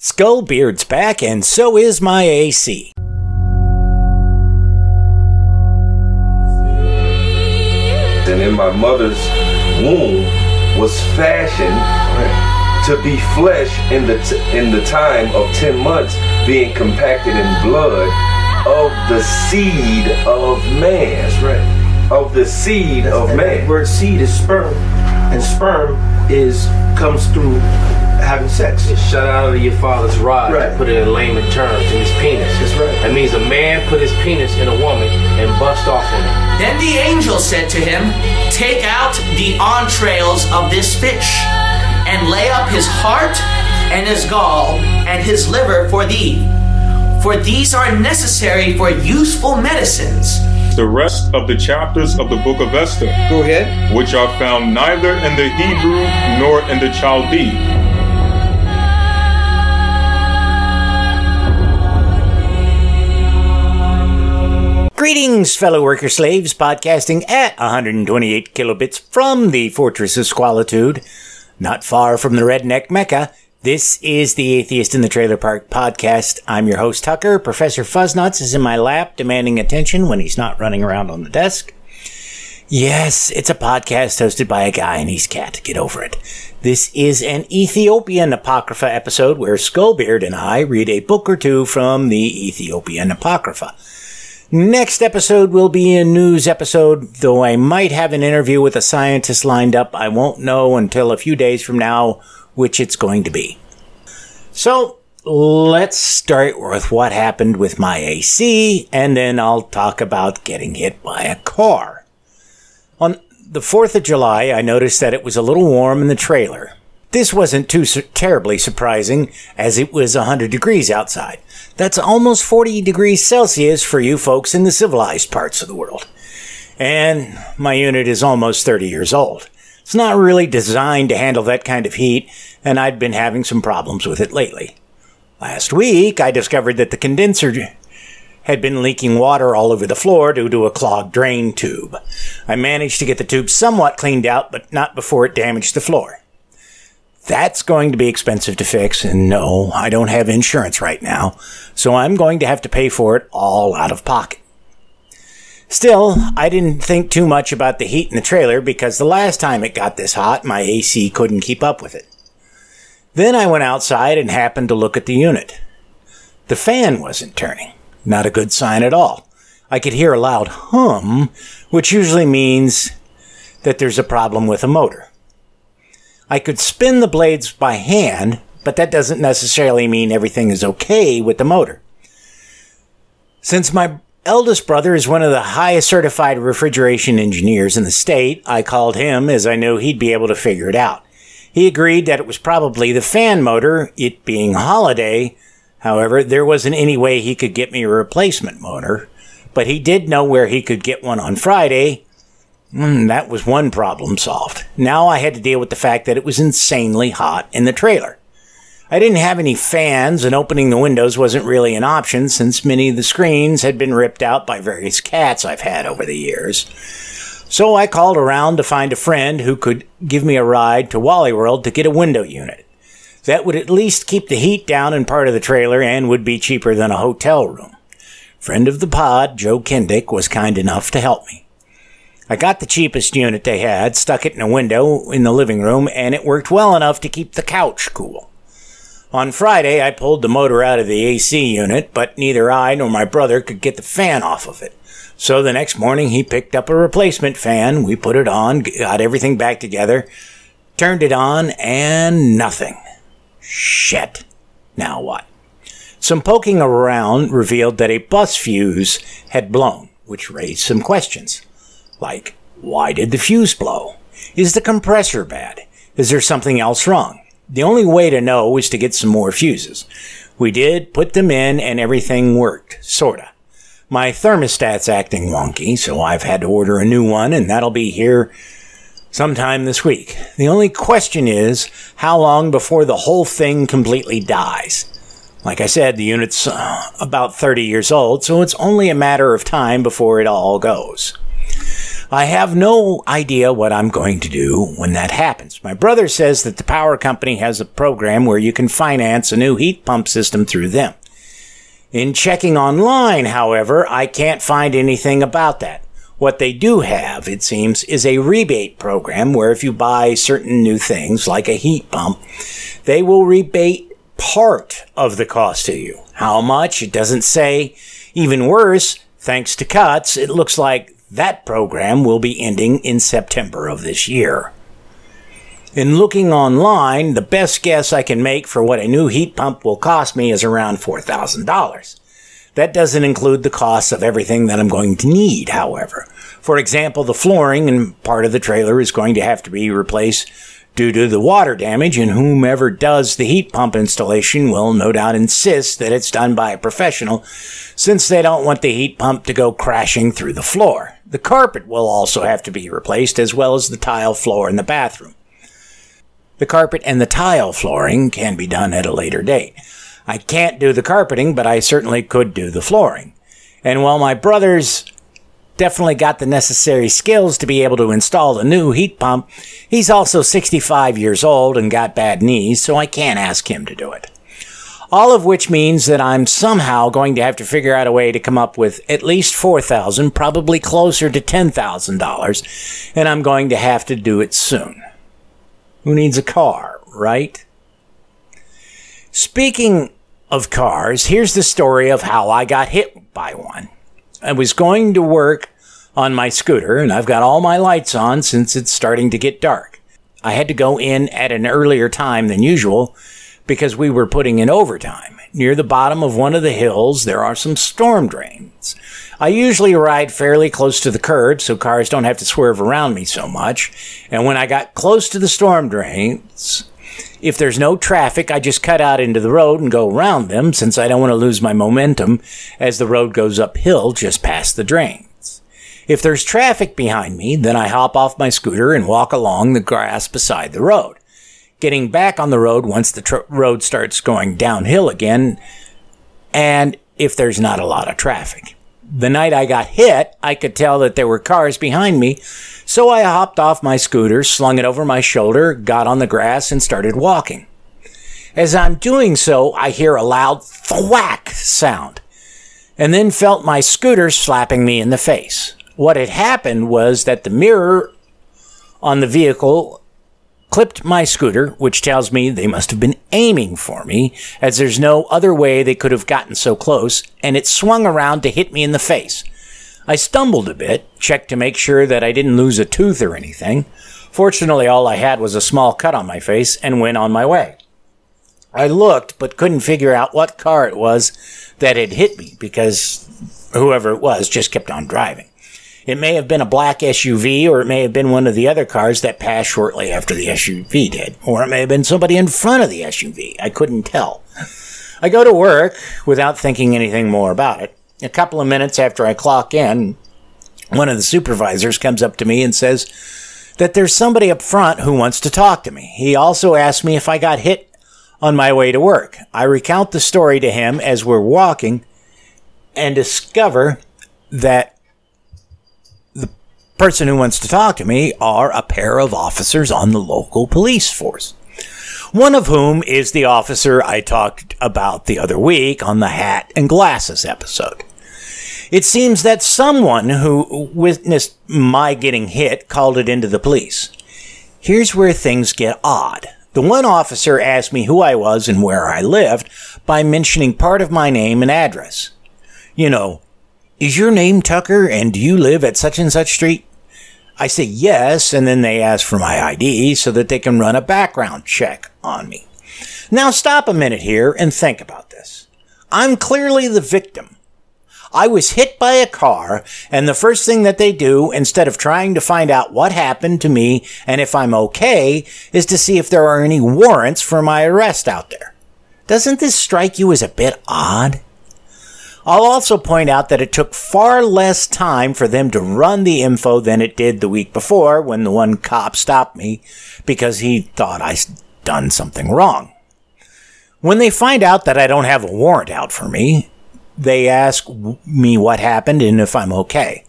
Skullbeard's back, and so is my AC. And in my mother's womb was fashioned to be flesh in the time of 10 months, being compacted in blood of the seed of man. That's right. Of the seed of man. The word seed is sperm, and sperm comes through having sex. It's shut out of your father's rod. Right. Put it in layman terms, in his penis. That's right. That means a man put his penis in a woman and bust off in it. Then the angel said to him, "Take out the entrails of this fish, and lay up his heart and his gall and his liver for thee. For these are necessary for useful medicines." The rest of the chapters of the book of Esther, Go ahead. which are found neither in the Hebrew nor in the Chaldee. Greetings, fellow worker slaves, podcasting at 128 kilobits from the Fortress of Squalitude, not far from the redneck Mecca. This is the Atheist in the Trailer Park podcast. I'm your host, Tucker. Professor Fuzznuts is in my lap, demanding attention when he's not running around on the desk. Yes, it's a podcast hosted by a guy and his cat. Get over it. This is an Ethiopian Apocrypha episode where Skullbeard and I read a book or two from the Ethiopian Apocrypha. Next episode will be a news episode, though I might have an interview with a scientist lined up. I won't know until a few days from now which it's going to be. So, let's start with what happened with my AC, and then I'll talk about getting hit by a car. On the 4th of July, I noticed that it was a little warm in the trailer. This wasn't too terribly surprising, as it was 100 degrees outside. That's almost 40 degrees Celsius for you folks in the civilized parts of the world. And my unit is almost 30 years old. It's not really designed to handle that kind of heat, and I'd been having some problems with it lately. Last week, I discovered that the condenser had been leaking water all over the floor due to a clogged drain tube. I managed to get the tube somewhat cleaned out, but not before it damaged the floor. That's going to be expensive to fix, and no, I don't have insurance right now, so I'm going to have to pay for it all out of pocket. Still, I didn't think too much about the heat in the trailer because the last time it got this hot, my AC couldn't keep up with it. Then I went outside and happened to look at the unit. The fan wasn't turning. Not a good sign at all. I could hear a loud hum, which usually means that there's a problem with a motor. I could spin the blades by hand, but that doesn't necessarily mean everything is okay with the motor. Since my eldest brother is one of the highest certified refrigeration engineers in the state, I called him as I knew he'd be able to figure it out. He agreed that it was probably the fan motor, it being a holiday. However, there wasn't any way he could get me a replacement motor, but he did know where he could get one on Friday. That was one problem solved. Now I had to deal with the fact that it was insanely hot in the trailer. I didn't have any fans, and opening the windows wasn't really an option since many of the screens had been ripped out by various cats I've had over the years. So I called around to find a friend who could give me a ride to Wally World to get a window unit. That would at least keep the heat down in part of the trailer and would be cheaper than a hotel room. Friend of the pod, Joe Kendick, was kind enough to help me. I got the cheapest unit they had, stuck it in a window in the living room, and it worked well enough to keep the couch cool. On Friday, I pulled the motor out of the AC unit, but neither I nor my brother could get the fan off of it. So the next morning, he picked up a replacement fan, we put it on, got everything back together, turned it on, and nothing. Shit. Now what? Some poking around revealed that a bus fuse had blown, which raised some questions. Like, why did the fuse blow? Is the compressor bad? Is there something else wrong? The only way to know was to get some more fuses. We did, put them in, and everything worked, sorta. My thermostat's acting wonky, so I've had to order a new one, and that'll be here sometime this week. The only question is, how long before the whole thing completely dies? Like I said, the unit's about 30 years old, so it's only a matter of time before it all goes. I have no idea what I'm going to do when that happens. My brother says that the power company has a program where you can finance a new heat pump system through them. In checking online, however, I can't find anything about that. What they do have, it seems, is a rebate program where if you buy certain new things, like a heat pump, they will rebate part of the cost to you. How much? It doesn't say. Even worse, thanks to cuts, it looks like that program will be ending in September of this year. In looking online, the best guess I can make for what a new heat pump will cost me is around $4,000. That doesn't include the costs of everything that I'm going to need, however. For example, the flooring and part of the trailer is going to have to be replaced due to the water damage, and whomever does the heat pump installation will no doubt insist that it's done by a professional, since they don't want the heat pump to go crashing through the floor. The carpet will also have to be replaced, as well as the tile floor in the bathroom. The carpet and the tile flooring can be done at a later date. I can't do the carpeting, but I certainly could do the flooring. And while my brother's definitely got the necessary skills to be able to install a new heat pump, he's also 65 years old and got bad knees, so I can't ask him to do it. All of which means that I'm somehow going to have to figure out a way to come up with at least $4,000, probably closer to $10,000, and I'm going to have to do it soon. Who needs a car, right? Speaking of cars, here's the story of how I got hit by one. I was going to work on my scooter, and I've got all my lights on since it's starting to get dark. I had to go in at an earlier time than usual because we were putting in overtime. Near the bottom of one of the hills, there are some storm drains. I usually ride fairly close to the curb so cars don't have to swerve around me so much. And when I got close to the storm drains, if there's no traffic, I just cut out into the road and go around them, since I don't want to lose my momentum as the road goes uphill just past the drains. If there's traffic behind me, then I hop off my scooter and walk along the grass beside the road, getting back on the road once the road starts going downhill again, and if there's not a lot of traffic. The night I got hit, I could tell that there were cars behind me, so I hopped off my scooter, slung it over my shoulder, got on the grass, and started walking. As I'm doing so, I hear a loud thwack sound, and then felt my scooter slapping me in the face. What had happened was that the mirror on the vehicle clipped my scooter, which tells me they must have been aiming for me, as there's no other way they could have gotten so close, and it swung around to hit me in the face. I stumbled a bit, checked to make sure that I didn't lose a tooth or anything. Fortunately, all I had was a small cut on my face, and went on my way. I looked, but couldn't figure out what car it was that had hit me, because whoever it was just kept on driving. It may have been a black SUV, or it may have been one of the other cars that passed shortly after the SUV did. Or it may have been somebody in front of the SUV. I couldn't tell. I go to work without thinking anything more about it. A couple of minutes after I clock in, one of the supervisors comes up to me and says that there's somebody up front who wants to talk to me. He also asked me if I got hit on my way to work. I recount the story to him as we're walking and discover that the person who wants to talk to me are a pair of officers on the local police force. One of whom is the officer I talked about the other week on the hat and glasses episode. It seems that someone who witnessed my getting hit called it into the police. Here's where things get odd. The one officer asked me who I was and where I lived by mentioning part of my name and address. You know, is your name Tucker and do you live at such and such street? I say yes, and then they ask for my ID so that they can run a background check on me. Now stop a minute here and think about this. I'm clearly the victim. I was hit by a car, and the first thing that they do, instead of trying to find out what happened to me and if I'm okay, is to see if there are any warrants for my arrest out there. Doesn't this strike you as a bit odd? I'll also point out that it took far less time for them to run the info than it did the week before when the one cop stopped me because he thought I'd done something wrong. When they find out that I don't have a warrant out for me, they ask me what happened and if I'm okay.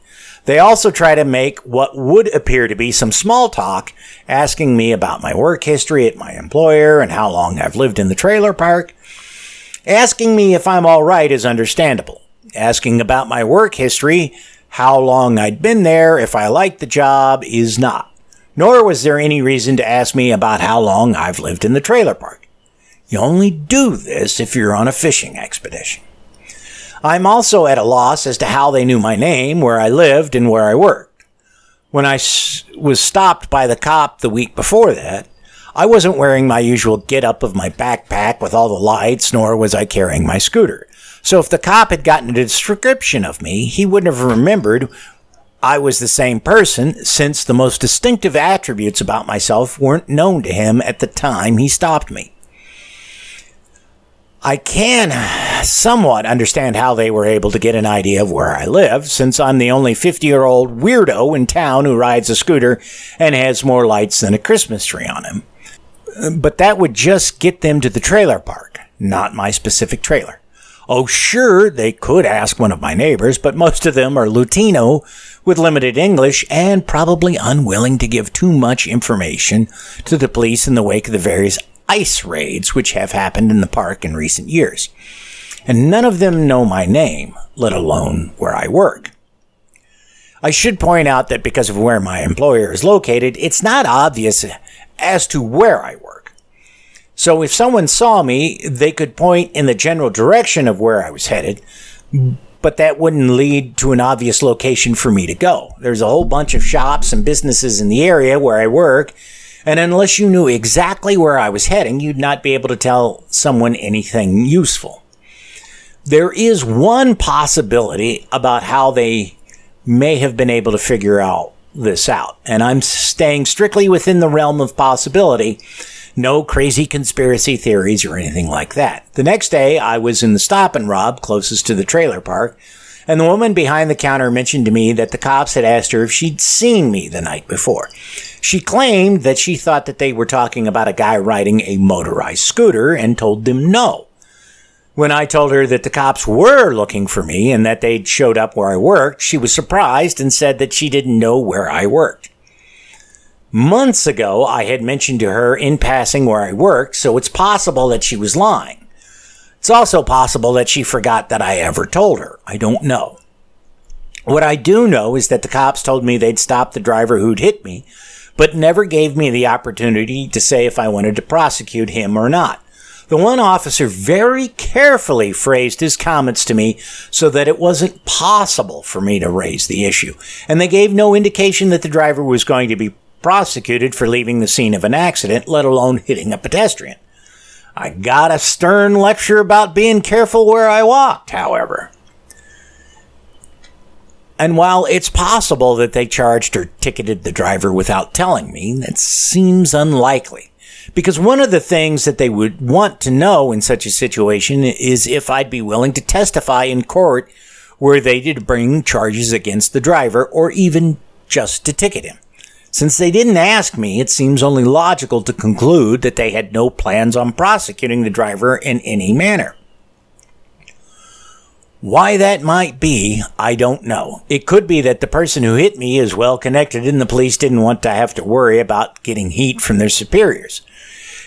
They also try to make what would appear to be some small talk, asking me about my work history at my employer and how long I've lived in the trailer park. Asking me if I'm all right is understandable. Asking about my work history, how long I'd been there, if I liked the job, is not. Nor was there any reason to ask me about how long I've lived in the trailer park. You only do this if you're on a fishing expedition. I'm also at a loss as to how they knew my name, where I lived, and where I worked. When I was stopped by the cop the week before that, I wasn't wearing my usual get-up of my backpack with all the lights, nor was I carrying my scooter. So if the cop had gotten a description of me, he wouldn't have remembered I was the same person, since the most distinctive attributes about myself weren't known to him at the time he stopped me. I can somewhat understand how they were able to get an idea of where I live, since I'm the only 50-year-old weirdo in town who rides a scooter and has more lights than a Christmas tree on him. But that would just get them to the trailer park, not my specific trailer. Oh, sure, they could ask one of my neighbors, but most of them are Latino with limited English and probably unwilling to give too much information to the police in the wake of the various ICE raids which have happened in the park in recent years. And none of them know my name, let alone where I work. I should point out that because of where my employer is located, it's not obvious as to where I work. So if someone saw me, they could point in the general direction of where I was headed, but that wouldn't lead to an obvious location for me to go. There's a whole bunch of shops and businesses in the area where I work, and unless you knew exactly where I was heading, you'd not be able to tell someone anything useful. There is one possibility about how they may have been able to figure this out, and I'm staying strictly within the realm of possibility. No crazy conspiracy theories or anything like that. The next day, I was in the Stop and Rob closest to the trailer park, and the woman behind the counter mentioned to me that the cops had asked her if she'd seen me the night before. She claimed that she thought that they were talking about a guy riding a motorized scooter and told them no. When I told her that the cops were looking for me and that they'd showed up where I worked, she was surprised and said that she didn't know where I worked. Months ago, I had mentioned to her in passing where I worked, so it's possible that she was lying. It's also possible that she forgot that I ever told her. I don't know. What I do know is that the cops told me they'd stop the driver who'd hit me, but never gave me the opportunity to say if I wanted to prosecute him or not. The one officer very carefully phrased his comments to me so that it wasn't possible for me to raise the issue, and they gave no indication that the driver was going to be prosecuted for leaving the scene of an accident, let alone hitting a pedestrian. I got a stern lecture about being careful where I walked, however. And while it's possible that they charged or ticketed the driver without telling me, that seems unlikely. Because one of the things that they would want to know in such a situation is if I'd be willing to testify in court were they to bring charges against the driver or even just to ticket him. Since they didn't ask me, it seems only logical to conclude that they had no plans on prosecuting the driver in any manner. Why that might be, I don't know. It could be that the person who hit me is well connected and the police didn't want to have to worry about getting heat from their superiors.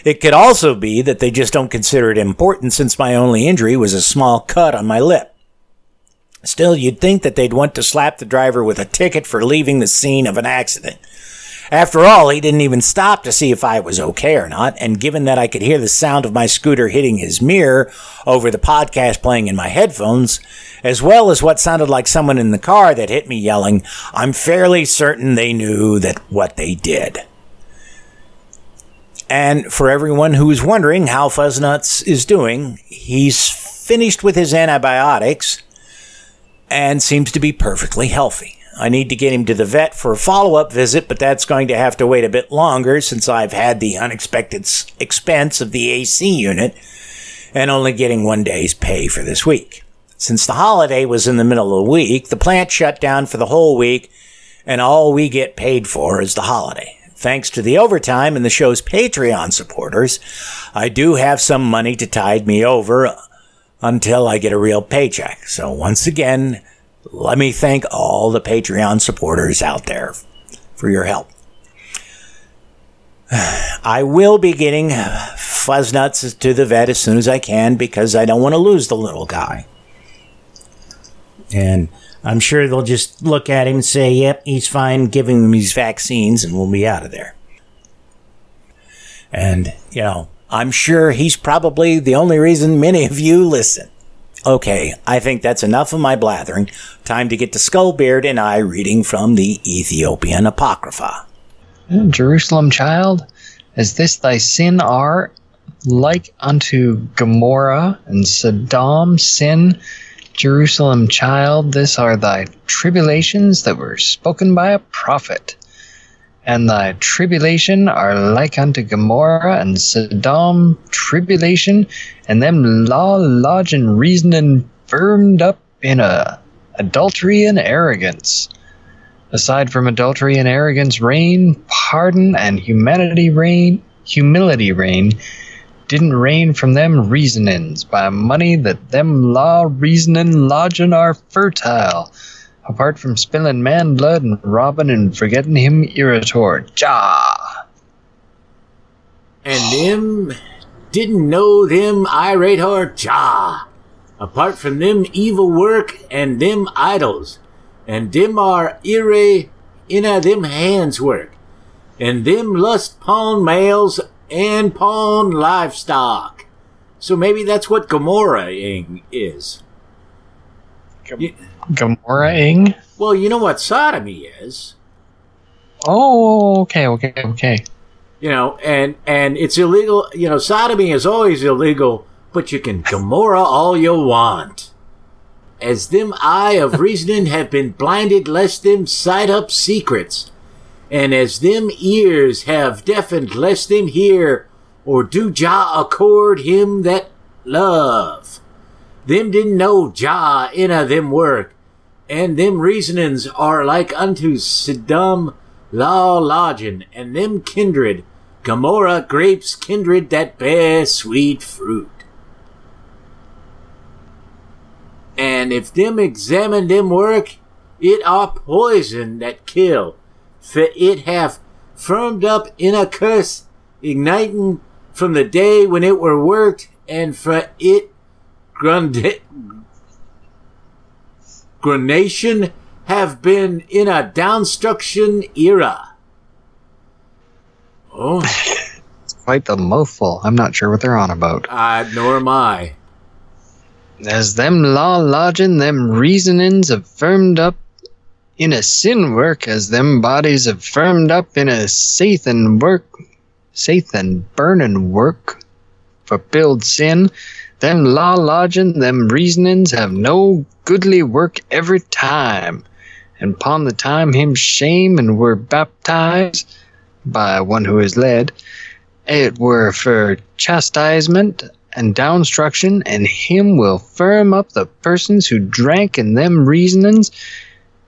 It could also be that they just don't consider it important since my only injury was a small cut on my lip. Still, you'd think that they'd want to slap the driver with a ticket for leaving the scene of an accident. After all, he didn't even stop to see if I was okay or not, and given that I could hear the sound of my scooter hitting his mirror over the podcast playing in my headphones, as well as what sounded like someone in the car that hit me yelling, I'm fairly certain they knew that what they did. And for everyone who is wondering how Fuzznuts is doing, he's finished with his antibiotics and seems to be perfectly healthy. I need to get him to the vet for a follow-up visit, but that's going to have to wait a bit longer since I've had the unexpected expense of the AC unit and only getting 1 day's pay for this week. Since the holiday was in the middle of the week, the plant shut down for the whole week, and all we get paid for is the holiday. Thanks to the overtime and the show's Patreon supporters, I do have some money to tide me over until I get a real paycheck. So once again, let me thank all the Patreon supporters out there for your help. I will be getting Fuzznuts to the vet as soon as I can because I don't want to lose the little guy. And I'm sure they'll just look at him and say, yep, he's fine, give him these vaccines, and we'll be out of there. And, you know, I'm sure he's probably the only reason many of you listen. Okay, I think that's enough of my blathering. Time to get to Skullbeard and I reading from the Ethiopian Apocrypha. Jerusalem child, as this thy sin are, like unto Gomorrah and Sodom sin, Jerusalem child, this are thy tribulations that were spoken by a prophet. And thy tribulation are like unto Gomorrah and Sodom tribulation, and them law lodging reasoning firmed up in adultery and arrogance. Aside from adultery and arrogance reign, pardon and humility reign, didn't reign from them reasonings by money that them law reasoning lodging are fertile. Apart from spilling man blood and robbing and forgetting him irritor. Jah! And them didn't know them irate or Jah. Apart from them evil work and them idols. And them are ire inna them hands work. And them lust pawn males and pawn livestock. So maybe that's what Gomorrah-ing is. Gomorrah-ing? Well, you know what sodomy is. Oh, okay. You know, and it's illegal. You know, sodomy is always illegal, but you can Gomorrah all you want. As them eye of reasoning have been blinded, lest them sight up secrets. And as them ears have deafened, lest them hear, or do Jah accord him that love. Them didn't know Jah inna them work, and them reasonings are like unto Sodom law lodging, and them kindred, Gomorrah grapes kindred that bear sweet fruit. And if them examine them work, it are poison that kill, for it have firmed up in a curse, igniting from the day when it were worked, and for it granation have been in a downstruction era. Oh. It's quite the mouthful. I'm not sure what they're on about. Nor am I. As them law lodging, them reasonings have firmed up in a sin work, as them bodies have firmed up in a saith and burning work, for build sin, them law lodging, them reasonings have no goodly work every time, and upon the time him shame and were baptized by one who is led, it were for chastisement and downstruction, and him will firm up the persons who drank in them reasonings,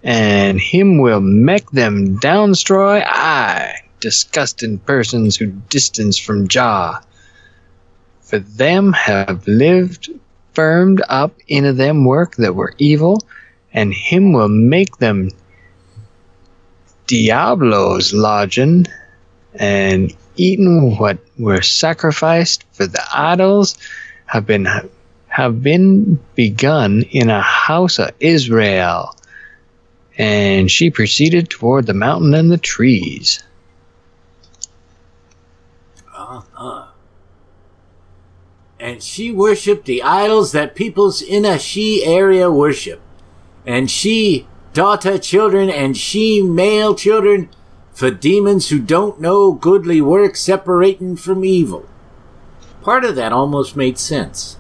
and him will make them downstroy, disgusting persons who distance from Jah. For them have lived firmed up in them work that were evil, and him will make them diablos lodging, and eaten what were sacrificed for the idols have been begun in a house of Israel. And she proceeded toward the mountain and the trees. And she worshipped the idols that peoples in a she area worship. And she daughter children and she male children for demons who don't know goodly work separating from evil. Part of that almost made sense.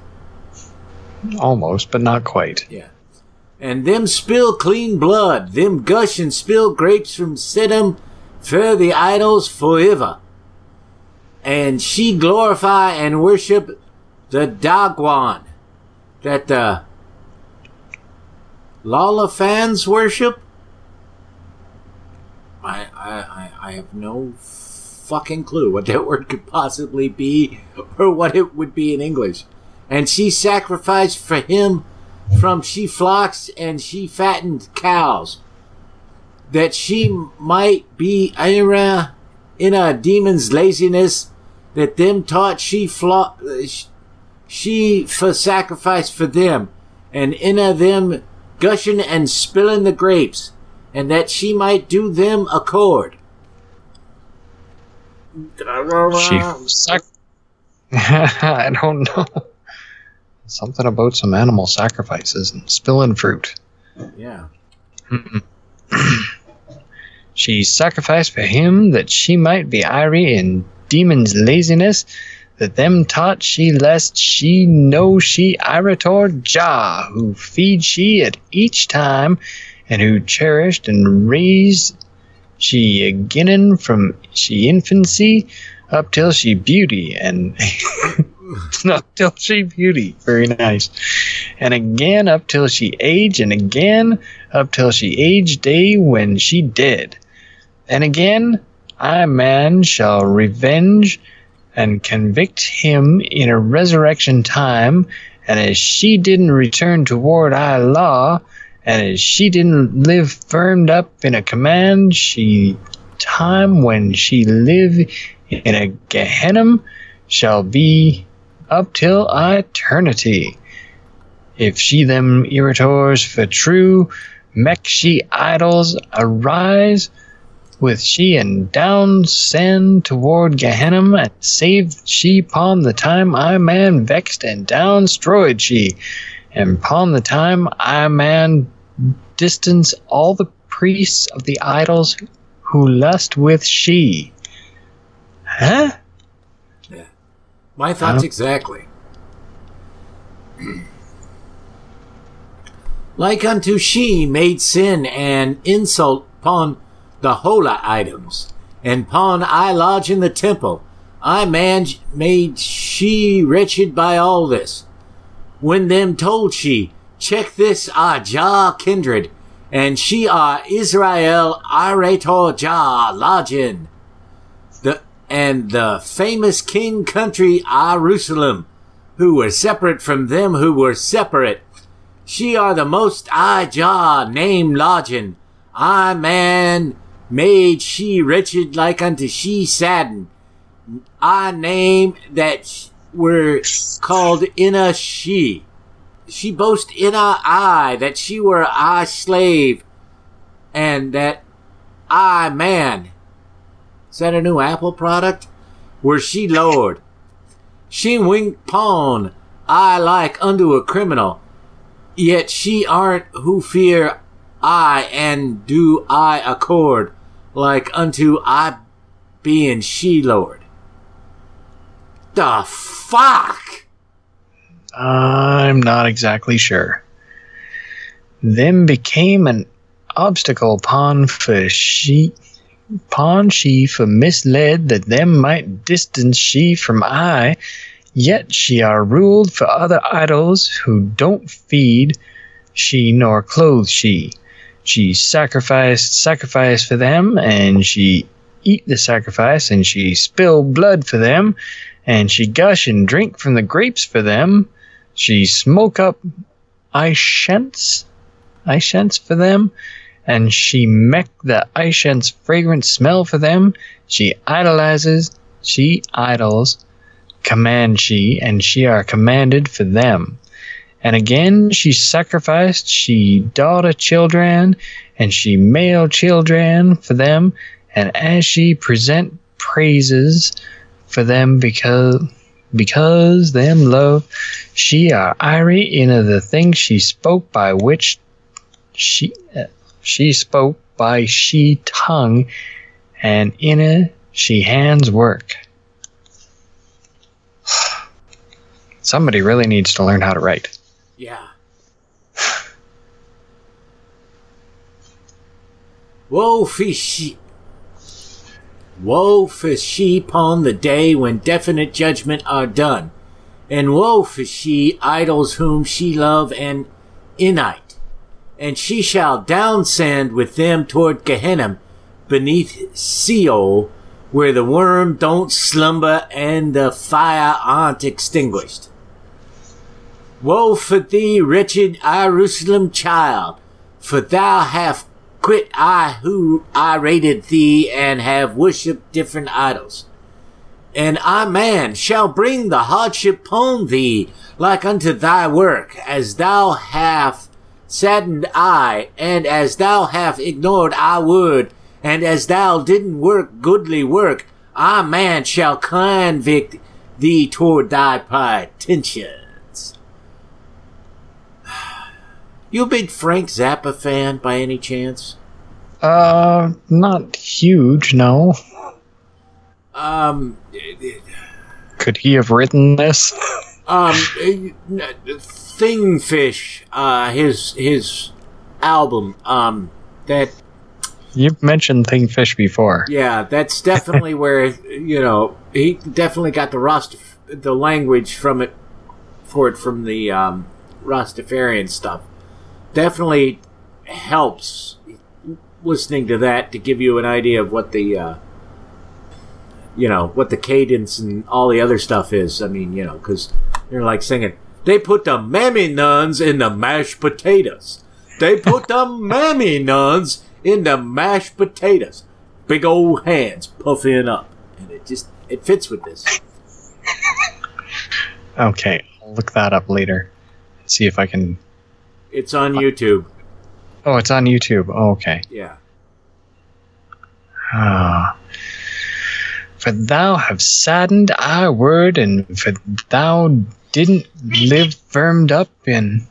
Almost, but not quite. Yeah. And them spill clean blood, them gush and spill grapes from Sedum for the idols forever. And she glorify and worship the Dagwan that the Lala fans worship. I have no fucking clue what that word could possibly be or what it would be in English. And she sacrificed for him from she flocks and she fattened cows, that she might be in a demon's laziness, that them taught she for sacrifice for them, and in a them gushing and spilling the grapes, and that she might do them accord. I don't know. Something about some animal sacrifices and spilling fruit. Yeah. She sacrificed for him that she might be irie in demon's laziness, that them taught she lest she know she irator Jah, who feed she at each time, and who cherished and raised she again from she infancy up till she beauty, and up till she beauty, very nice, and again up till she age, and again up till she age day when she dead, and again I man shall revenge and convict him in a resurrection time, and as she didn't return toward I law, and as she didn't live firmed up in a command, she time when she live in a Gehenna shall be up till eternity. If she them irritors for true, mek she idols arise, with she and down send toward Gehenna, and saved she pon the time I man vexed and down destroyed she, and pon the time I man distance all the priests of the idols who lust with she. Huh? Yeah. My thoughts exactly. Like unto she made sin and insult upon the holy items, and pon I lodge in the temple, I man made she wretched by all this. When them told she, check this Jah kindred, and she Israel irator Jah lodgin, and the famous king country Jerusalem, who were separate from them who were separate. She the most Jah name lodgin, I man made she wretched like unto she sadden. I name that were called in a she. She boast in a I that she were I slave, and that I man. Is that a new Apple product? Were she Lord. She wink pawn I like unto a criminal, yet she aren't who fear I, and do I accord like unto I being she Lord. The fuck? I'm not exactly sure. Them became an obstacle upon she for misled that them might distance she from I, yet she are ruled for other idols who don't feed she nor clothe she. She sacrifice for them, and she eat the sacrifice, and she spill blood for them, and she gush and drink from the grapes for them. She smoke up incense for them, and she mek the incense fragrant smell for them. She idols, command she, and she are commanded for them. And again she sacrificed, she daughter children, and she male children for them, and as she present praises for them because them love, she are irie in the thing she spoke by which she spoke by she tongue, and in she hands work. Somebody really needs to learn how to write. Yeah. Woe for she upon the day when definite judgment are done, and woe for she idols whom she love and inite, and she shall downsend with them toward Gehenna beneath Sheol, where the worm don't slumber and the fire aren't extinguished. Woe for thee, wretched Jerusalem child, for thou hast quit I who I rated thee, and have worshipped different idols. And I, man, shall bring the hardship upon thee, like unto thy work, as thou hast saddened I, and as thou hast ignored I word, and as thou didn't work goodly work, I, man, shall convict thee toward thy pretensions. You a big Frank Zappa fan by any chance? Not huge, no. Could he have written this? Thingfish, his album, that... You've mentioned Thingfish before. Yeah, that's definitely where, he definitely got the language from it from the Rastafarian stuff. Definitely helps listening to that to give you an idea of what the what the cadence and all the other stuff is. I mean, because you're like singing, they put the mammy nuns in the mashed potatoes. They put the mammy nuns in the mashed potatoes. Big old hands puffing up. And it fits with this. Okay, I'll look that up later. See if I can... It's on YouTube. Oh, it's on YouTube. Oh, okay. Yeah. For thou have saddened our word, and for thou didn't live firmed up in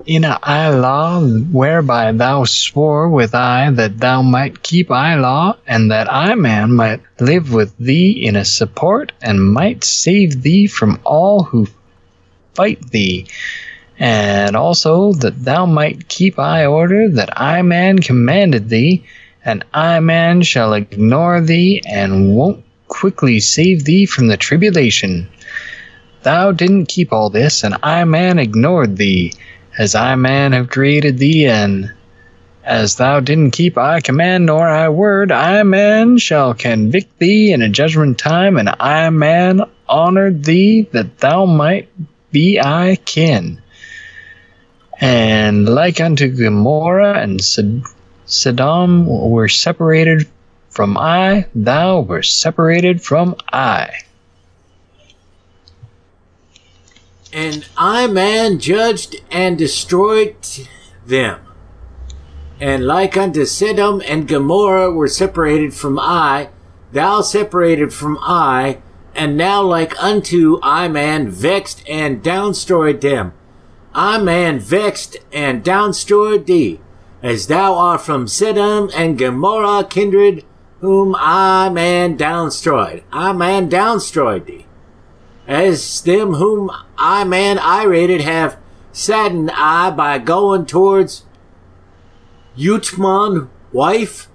I law, whereby thou swore with I that thou might keep I law, and that I, man, might live with thee in a support, and might save thee from all who fight thee, and also that thou might keep I order, that I, man, commanded thee, and I, man, shall ignore thee, and won't quickly save thee from the tribulation. Thou didn't keep all this, and I, man, ignored thee, as I, man, have created thee, and as thou didn't keep I command nor I word, I, man, shall convict thee in a judgment time, and I, man, honored thee that thou might be I kin. And like unto Gomorrah and Sodom were separated from I, thou were separated from I. And I, man, judged and destroyed them. And like unto Sodom and Gomorrah were separated from I, thou separated from I, and now like unto I, man, vexed and downstroyed them. I, man, vexed and downstroyed thee, as thou art from Sodom and Gomorrah kindred, whom I, man, downstroyed. I, man, downstroyed thee. As them whom I, man, irated have saddened I by going towards Utman wife,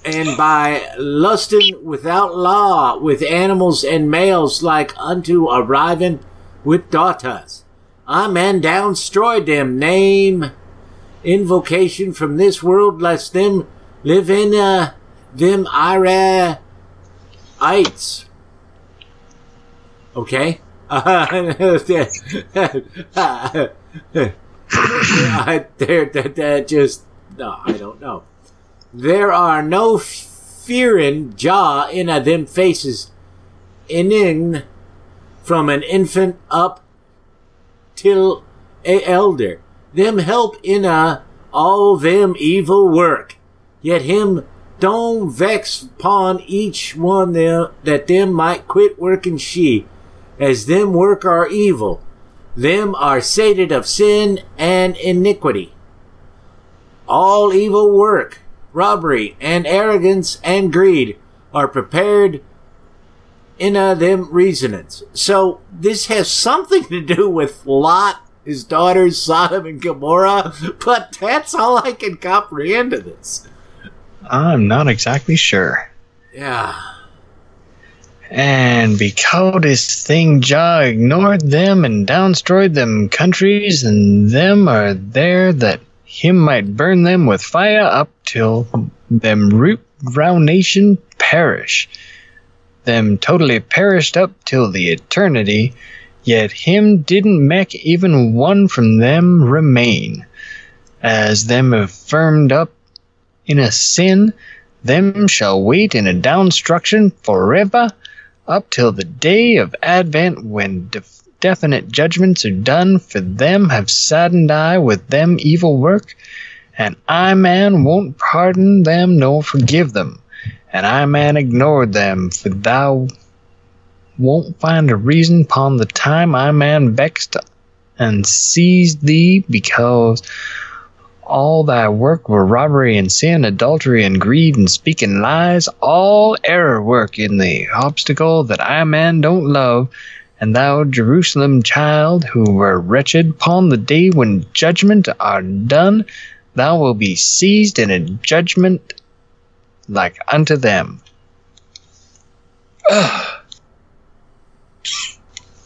and by lusting without law with animals and males, like unto arriving with daughters. I, man, downstroyed them, name invocation from this world, lest them live in them Ites. Okay? No, I don't know. There are no fearing jaw in them faces, in from an infant up till a elder. Them help in all them evil work, yet him don't vex upon each one them, that them might quit working she, as them work are evil. Them are sated of sin and iniquity. All evil work, robbery, and arrogance, and greed are prepared in them reasonings. So this has something to do with Lot, his daughters, Sodom and Gomorrah, but that's all I can comprehend of this. I'm not exactly sure. Yeah. And because this thing Jah ignored them and downstroyed them countries, and them are there that him might burn them with fire up till them root round nation perish. them totally perished up till the eternity, yet him didn't make even one from them remain. As them have firmed up in a sin, them shall wait in a downstruction forever, up till the day of Advent, when definite judgments are done, for them have saddened I with them evil work, and I man won't pardon them nor forgive them, and I man ignored them, for thou won't find a reason upon the time I man vexed and seized thee, because all thy work were robbery and sin, adultery and greed and speaking lies, all error work in the obstacle that I man don't love. And thou, Jerusalem child, who were wretched, upon the day when judgment are done, thou will be seized in a judgment like unto them. Ugh.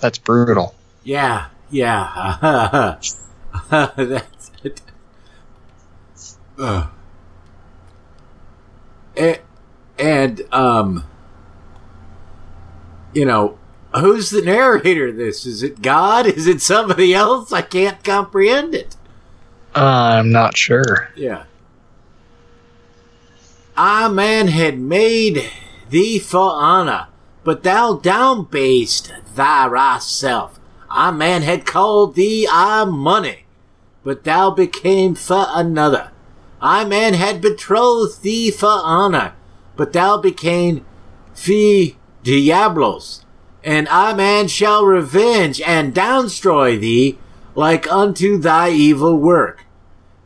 That's brutal. Yeah. That's it. You know, who's the narrator of this? Is it God? Is it somebody else? I can't comprehend it. I'm not sure. Yeah. I, man, had made thee for honor, but thou downbased thyself. I, man, had called thee money, but thou became for another. I, man, had betrothed thee for honor, but thou became fi diablos. And I, man, shall revenge and downstroy thee like unto thy evil work.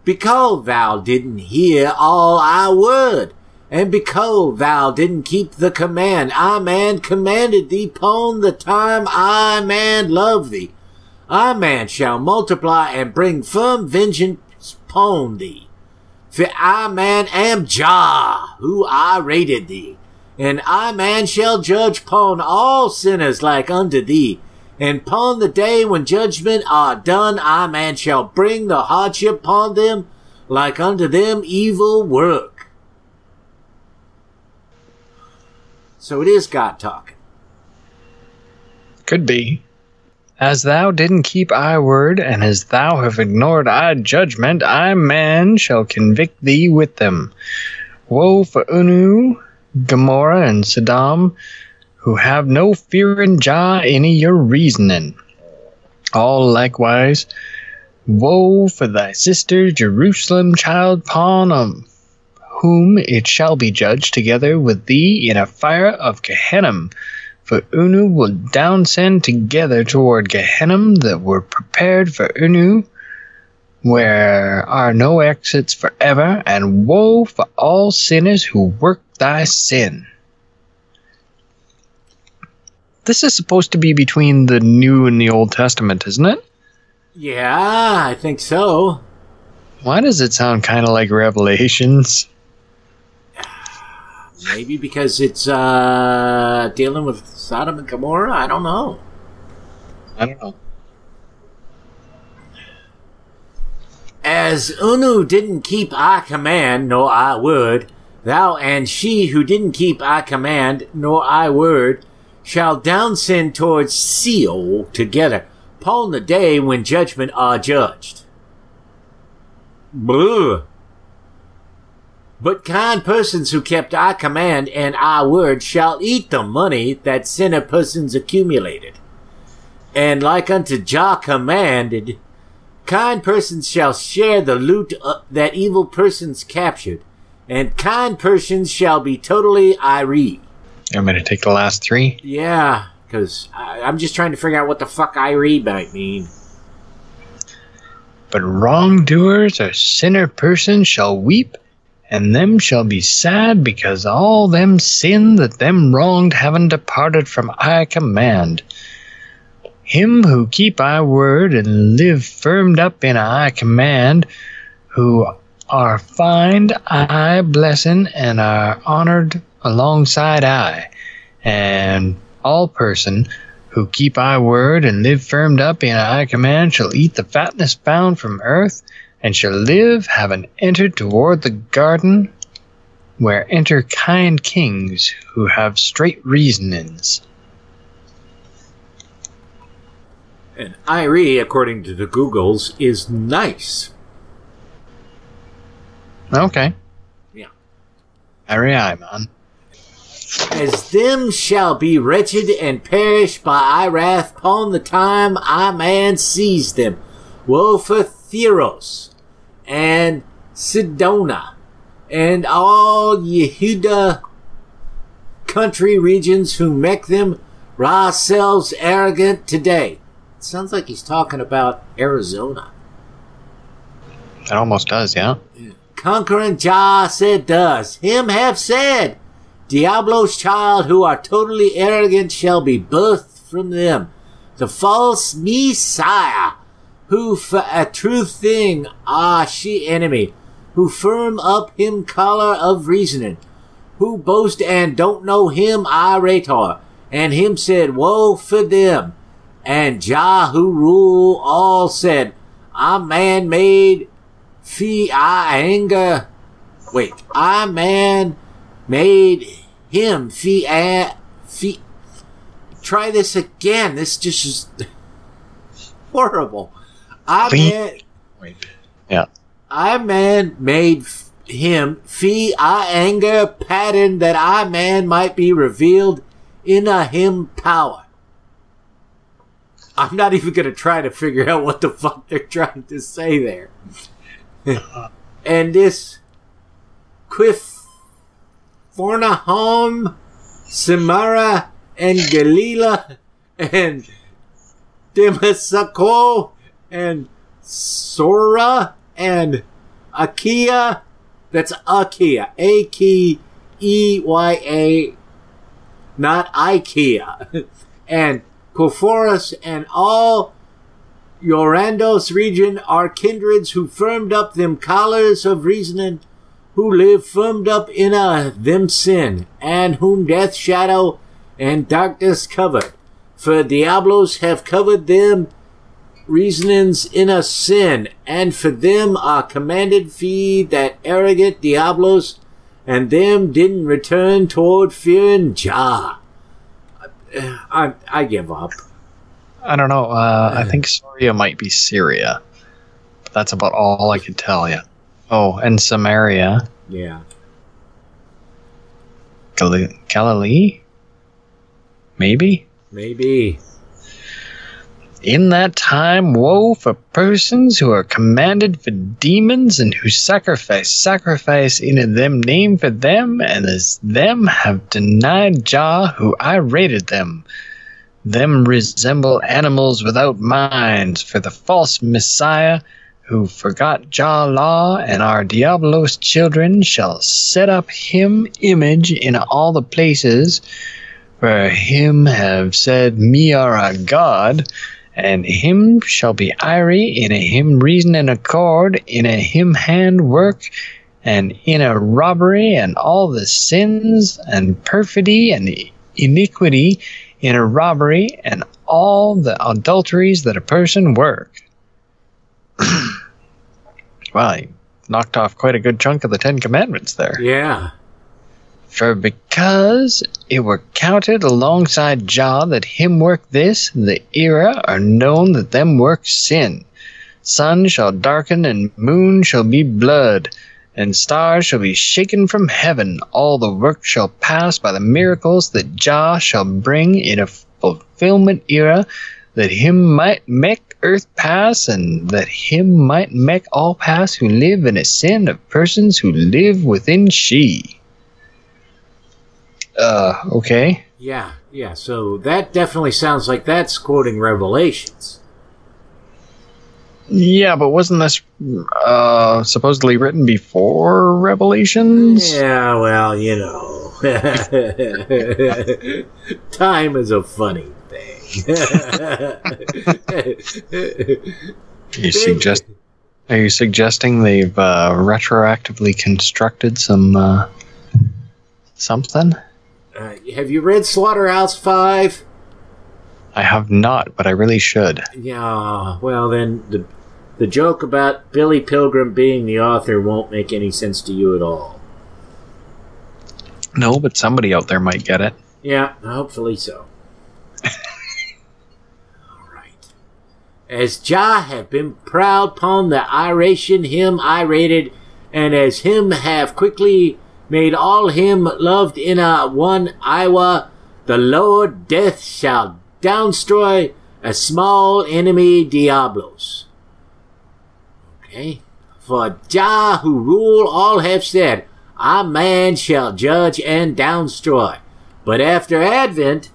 Because thou didn't hear all I would, and because thou didn't keep the command I, man, commanded thee pon the time I, man, love thee, I, man, shall multiply and bring firm vengeance pon thee. For I, man, am Jah, who I rated thee. And I, man, shall judge pon all sinners like unto thee. And pon the day when judgment are done, I, man, shall bring the hardship pon them like unto them evil work. So it is God talking. Could be. As thou didn't keep I word, and as thou have ignored I judgment, I, man, shall convict thee with them. Woe for Unu, Gomorrah, and Sodom, who have no fear in Jah any your reasoning. All likewise, woe for thy sister Jerusalem child, upon whom it shall be judged together with thee in a fire of Gehenna. For Unu will downsend together toward Gehenna that were prepared for Unu, where are no exits forever, and woe for all sinners who work thy sin. This is supposed to be between the New and the Old Testament, isn't it? Yeah, I think so. Why does it sound kind of like Revelations? Maybe because it's dealing with Sodom and Gomorrah? I don't know. As Unu didn't keep I command, nor I word, thou and she who didn't keep I command, nor I word, shall downsend towards Sheol together, upon the day when judgment are judged. Blah. But kind persons who kept I command and I word shall eat the money that sinner persons accumulated. And like unto Jah commanded, kind persons shall share the loot that evil persons captured, and kind persons shall be totally irate. You want me to take the last three? Yeah, because I'm just trying to figure out what the fuck irate might mean. But wrongdoers or sinner persons shall weep, and them shall be sad, because all them sin that them wronged haven't departed from I command. Him who keep I word and live firmed up in I command, who are find I blessing and are honored alongside I, and all person who keep I word and live firmed up in I command shall eat the fatness found from earth, and shall live, having entered toward the garden where enter kind kings who have straight reasonings. And Irie, according to the Googles, is nice. Okay. Yeah. Aye, man. As them shall be wretched and perish by I wrath upon the time I man seize them. Woe for Theros and Sidona and all Yehuda country regions who make them selves arrogant today. It sounds like he's talking about Arizona. It almost does, yeah. Conquering Jah said thus, him have said, Diablo's child who are totally arrogant shall be birthed from them. The false Messiah, who for a true thing are she enemy, who firm up him collar of reasoning, who boast and don't know him Irator, and him said, woe for them. And Jah who rule all said, I man made fee I anger. Wait, I man made him fee. Try this again. This just is horrible. Yeah. I man made him fee I anger pattern that I man might be revealed in a him power. I'm not even going to try to figure out what the fuck they're trying to say there. And this Quifornahum, Samara, and Galila, and Demasako, and Sora, and Akia. That's Akia. A-K-E-Y-A, not Ikea. And Cophorus and all Yorandos region are kindreds who firmed up them collars of reasoning, who live firmed up in them sin, and whom death shadow and darkness covered. For Diablos have covered them reasonings in a sin, and for them are commanded fee that arrogant Diablos, and them didn't return toward fearing Jah. I give up. I don't know. I think Soria might be Syria. But that's about all I can tell you. Oh, and Samaria. Yeah. Galilee? Maybe? Maybe. In that time, woe for persons who are commanded for demons and who sacrifice in them name for them, and as them have denied Jah who I rated them. Them resemble animals without minds, for the false Messiah who forgot Jah law and our Diablos children shall set up him image in all the places, for him have said me are a god, and him shall be Irie in a him reason and accord, in a him hand work, and in a robbery, and all the sins and perfidy and iniquity in a robbery, and all the adulteries that a person work. Wow, he knocked off quite a good chunk of the 10 Commandments there. Yeah. For because it were counted alongside Jah that him work this, the era are known that them work sin. Sun shall darken and moon shall be blood, and stars shall be shaken from heaven. All the work shall pass by the miracles that Jah shall bring in a fulfillment era, that him might make earth pass, and that him might make all pass who live in a sin of persons who live within she. Okay. Yeah, so that definitely sounds like that's quoting Revelations. Yeah, but wasn't this supposedly written before Revelations? Yeah, well, you know. Time is a funny thing. Are you suggesting they've retroactively constructed some something? Have you read Slaughterhouse-5? I have not, but I really should. Yeah, well then the joke about Billy Pilgrim being the author won't make any sense to you at all. No, but somebody out there might get it. Yeah, hopefully so. Alright. As Jah have been proud upon the iration him irated, and as him have quickly made all him loved in a one Iowa, the Lord death shall downstroy a small enemy Diablos. Okay. For Jah who rule all have said, a man shall judge and downstroy. But after Advent,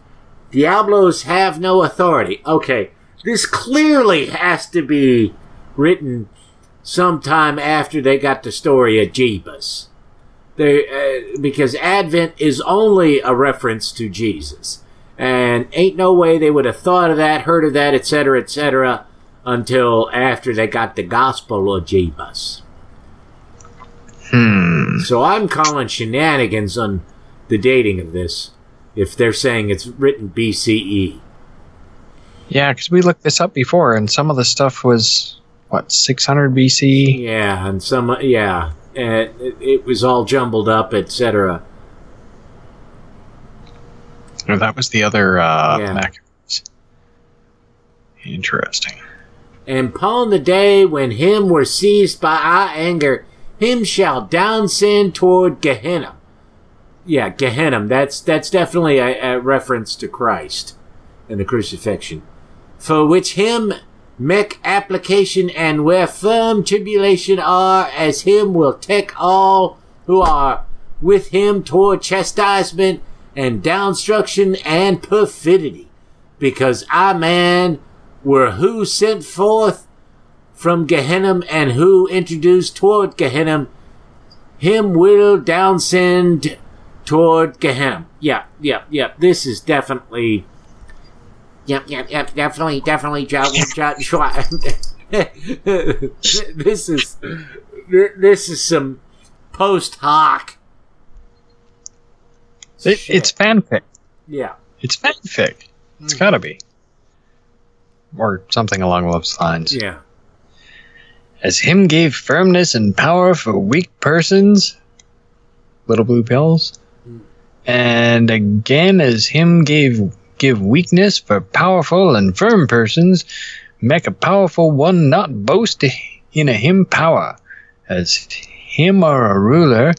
Diablos have no authority. Okay, this clearly has to be written sometime after they got the story of Jebus. Because Advent is only a reference to Jesus. And ain't no way they would have thought of that, heard of that, etc., until after they got the Gospel of Jebus. So I'm calling shenanigans on the dating of this, if they're saying it's written BCE. Yeah, because we looked this up before, and some of the stuff was, 600 BC? Yeah, and some, yeah. And it was all jumbled up, etc. Oh, that was the other Maccabees. Interesting. And upon the day when him were seized by our anger, him shall downsend toward Gehenna. Yeah, Gehenna. That's definitely a reference to Christ and the crucifixion. For which him make application, and where firm tribulation are, as him will take all who are with him toward chastisement and downstruction and perfidy. Because our man were who sent forth from Gehenna, and who introduced toward Gehenna, him will downsend toward Gehenna. Yeah. This is definitely... Yep, definitely, This is some post hoc. It's fanfic. Yeah. It's fanfic. It's gotta be. Or something along those lines. Yeah. As him gave firmness and power for weak persons, little blue pills, and again as him give weakness for powerful and firm persons, make a powerful one not boast in a him power, as him are a ruler,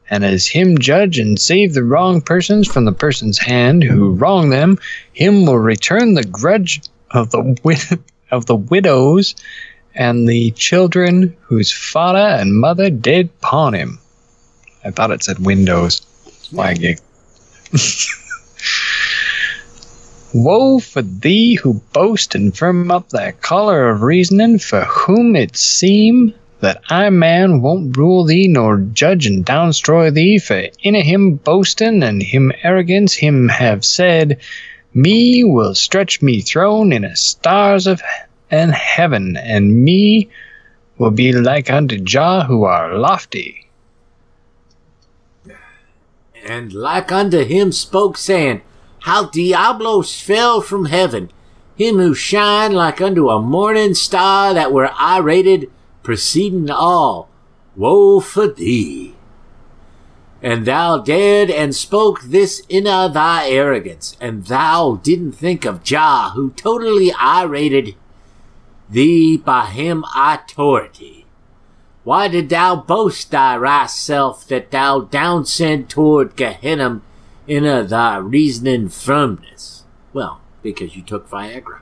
and as him judge and save the wrong persons from the person's hand who wrong them, him will return the grudge of the widows and the children whose father and mother did pawn him. I thought it said windows. Why I giggled. Woe for thee who boast and firm up thy collar of reasoning, for whom it seem that I man won't rule thee nor judge and downstroy thee, for in a him boasting and him arrogance him have said, me will stretch me throne in a stars of and heaven, and me will be like unto Jah who are lofty. And like unto him spoke, saying, how Diablos fell from heaven, him who shine like unto a morning star, that were irated, preceding all. Woe for thee! And thou dared and spoke this in thy arrogance, and thou didn't think of Jah, who totally irated thee by him authority. Why did thou boast thyself that thou downsend toward Gehenna in thy reasoning firmness? Well, because you took Viagra.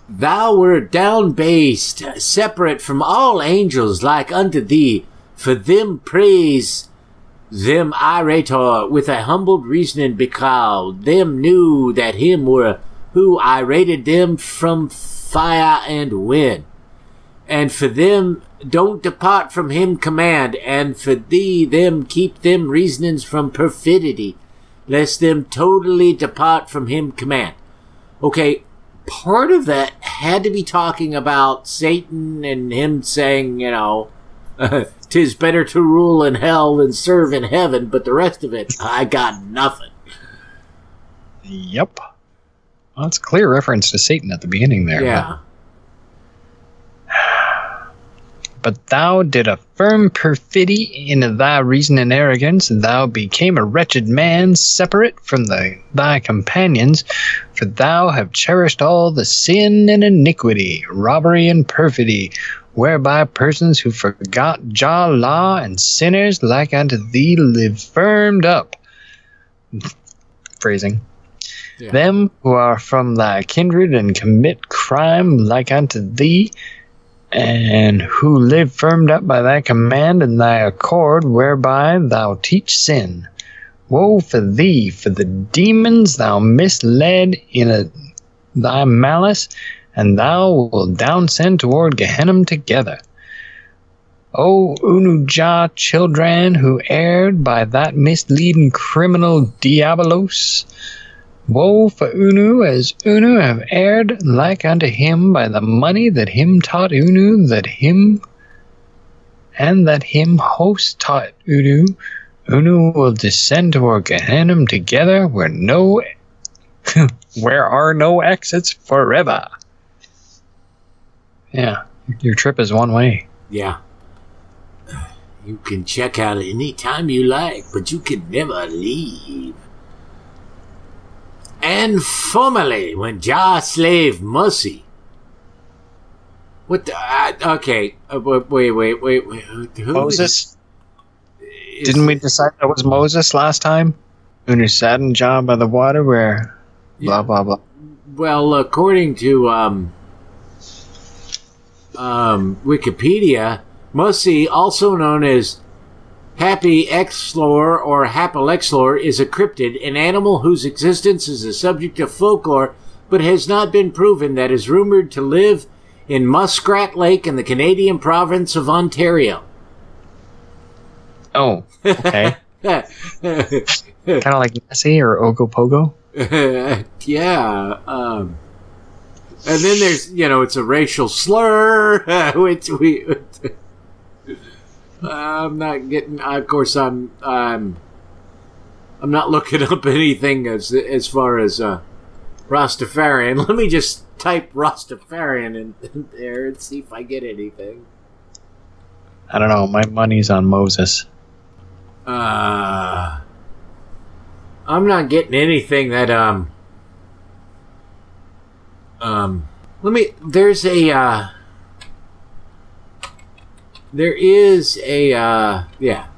Thou wert downbased, separate from all angels like unto thee, for them praise them irator with a humbled reasoning, because them knew that him were who irated them from fire and wind. And for them don't depart from him command, and for thee them keep them reasonings from perfidy, lest them totally depart from him command. Okay, part of that had to be talking about Satan and him saying, 'tis better to rule in hell than serve in heaven, but the rest of it, I got nothing. Yep. Well, that's a clear reference to Satan at the beginning there. Yeah. But thou did a firm perfidy in thy reason and arrogance, and thou became a wretched man, separate from thy companions, for thou have cherished all the sin and iniquity, robbery and perfidy, whereby persons who forgot Jah law and sinners like unto thee live firmed up. Phrasing. Yeah. Them who are from thy kindred and commit crime like unto thee, and who live firmed up by thy command and thy accord, whereby thou teach sin. Woe for thee, for the demons thou misled in thy malice, and thou wilt down send toward Gehenna together. O Unuja children who erred by that misleading criminal Diabolos, woe for Unu, as Unu have erred like unto him by the money that him taught Unu, that him host taught Unu. Unu will descend toward Gehenna together, where are no exits forever. Yeah, your trip is one way. Yeah. You can check out any time you like, but you can never leave. And formerly, when Jah slave Mercy. What the... okay. Wait. Who Moses? Didn't we decide that was Moses last time? When you sat in Jah by the water where... Blah, blah, blah. Well, according to Wikipedia, Mercy, also known as Happy Exlor or Hapalexlor, is a cryptid, an animal whose existence is a subject of folklore but has not been proven, that is rumored to live in Muskrat Lake in the Canadian province of Ontario. Oh, okay. Kind of like Nessie or Ogopogo? Yeah. And then there's, it's a racial slur, which I'm not getting. Of course, I'm not looking up anything as far as Rastafarian. Let me just type Rastafarian in there and see if I get anything. I don't know. My money's on Moses. I'm not getting anything that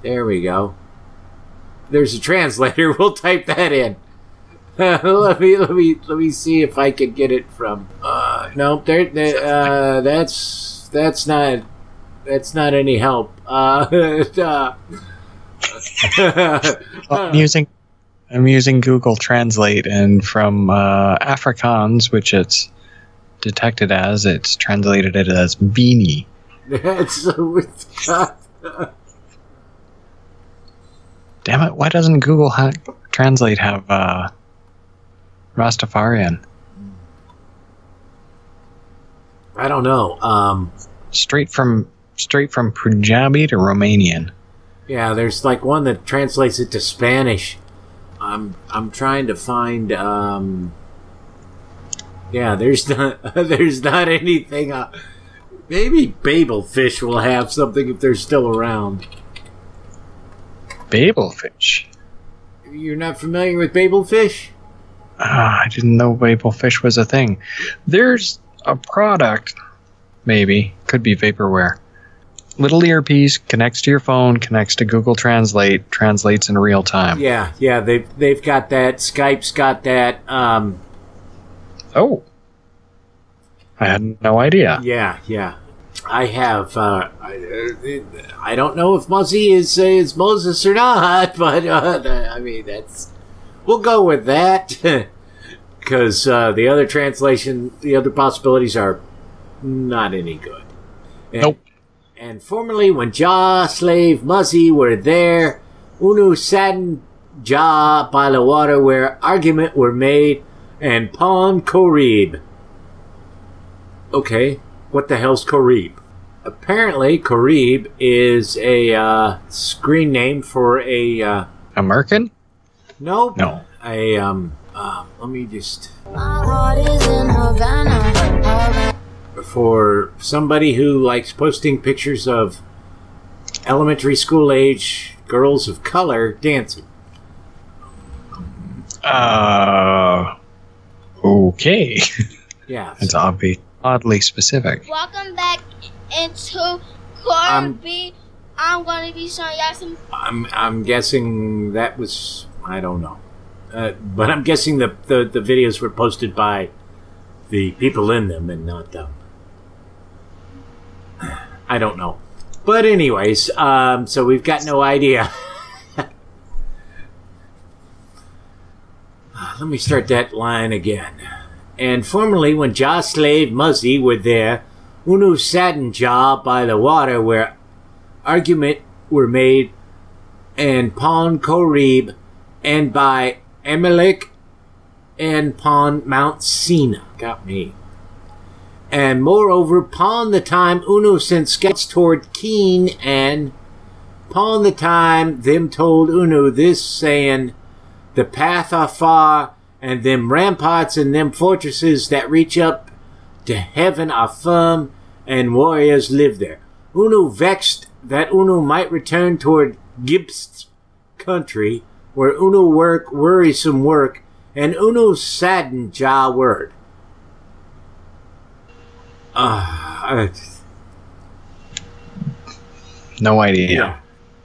there we go. There's a translator. We'll type that in. let me see if I can get it from. Nope. That's not any help. I'm using Google Translate, and from Afrikaans, which it's detected as, it's translated it as beanie. Damn it, why doesn't Google Translate have Rastafarian? I don't know. Straight from Punjabi to Romanian. Yeah, there's like one that translates it to Spanish. I'm trying to find there's not anything. Maybe Babelfish will have something if they're still around. Babelfish? You're not familiar with Babelfish? I didn't know Babelfish was a thing. There's a product, maybe, could be vaporware. Little earpiece, connects to your phone, connects to Google Translate, translates in real time. Yeah, they've got that. Skype's got that. Oh. I had no idea. Yeah. I have. I don't know if Muzzy is Moses or not, but I mean we'll go with that because the other translation, the other possibilities are not any good. Nope. And formerly, when Jah, slave, Muzzy were there, Unu saddened Jah by the water where argument were made, and Pon Korib. Okay, what the hell's Korib? Apparently, Korib is a screen name for a... American? Nope. No. Let me just... For somebody who likes posting pictures of elementary school age girls of color dancing. Okay. Yeah. It's oddly specific. Welcome back into Corby. I'm going to be showing y'all some. I'm guessing that was, I don't know, but I'm guessing the videos were posted by the people in them and not them. I don't know, but anyways, so we've got no idea. Let me start that line again. And formerly, when Jah's slave Muzzy were there, Unu saddened Jah by the water where argument were made, and Pon Korib, and by Amalek, and Pon Mount Sina. Got me. And moreover, Pon the time Unu sent scouts toward Keen, and Pon the time them told Unu this, saying, the path are far, and them ramparts and them fortresses that reach up to heaven are firm, and warriors live there. Unu vexed that Unu might return toward Gibbs country, where Unu work worrisome work, and Unu saddened Jah word. No idea. Yeah.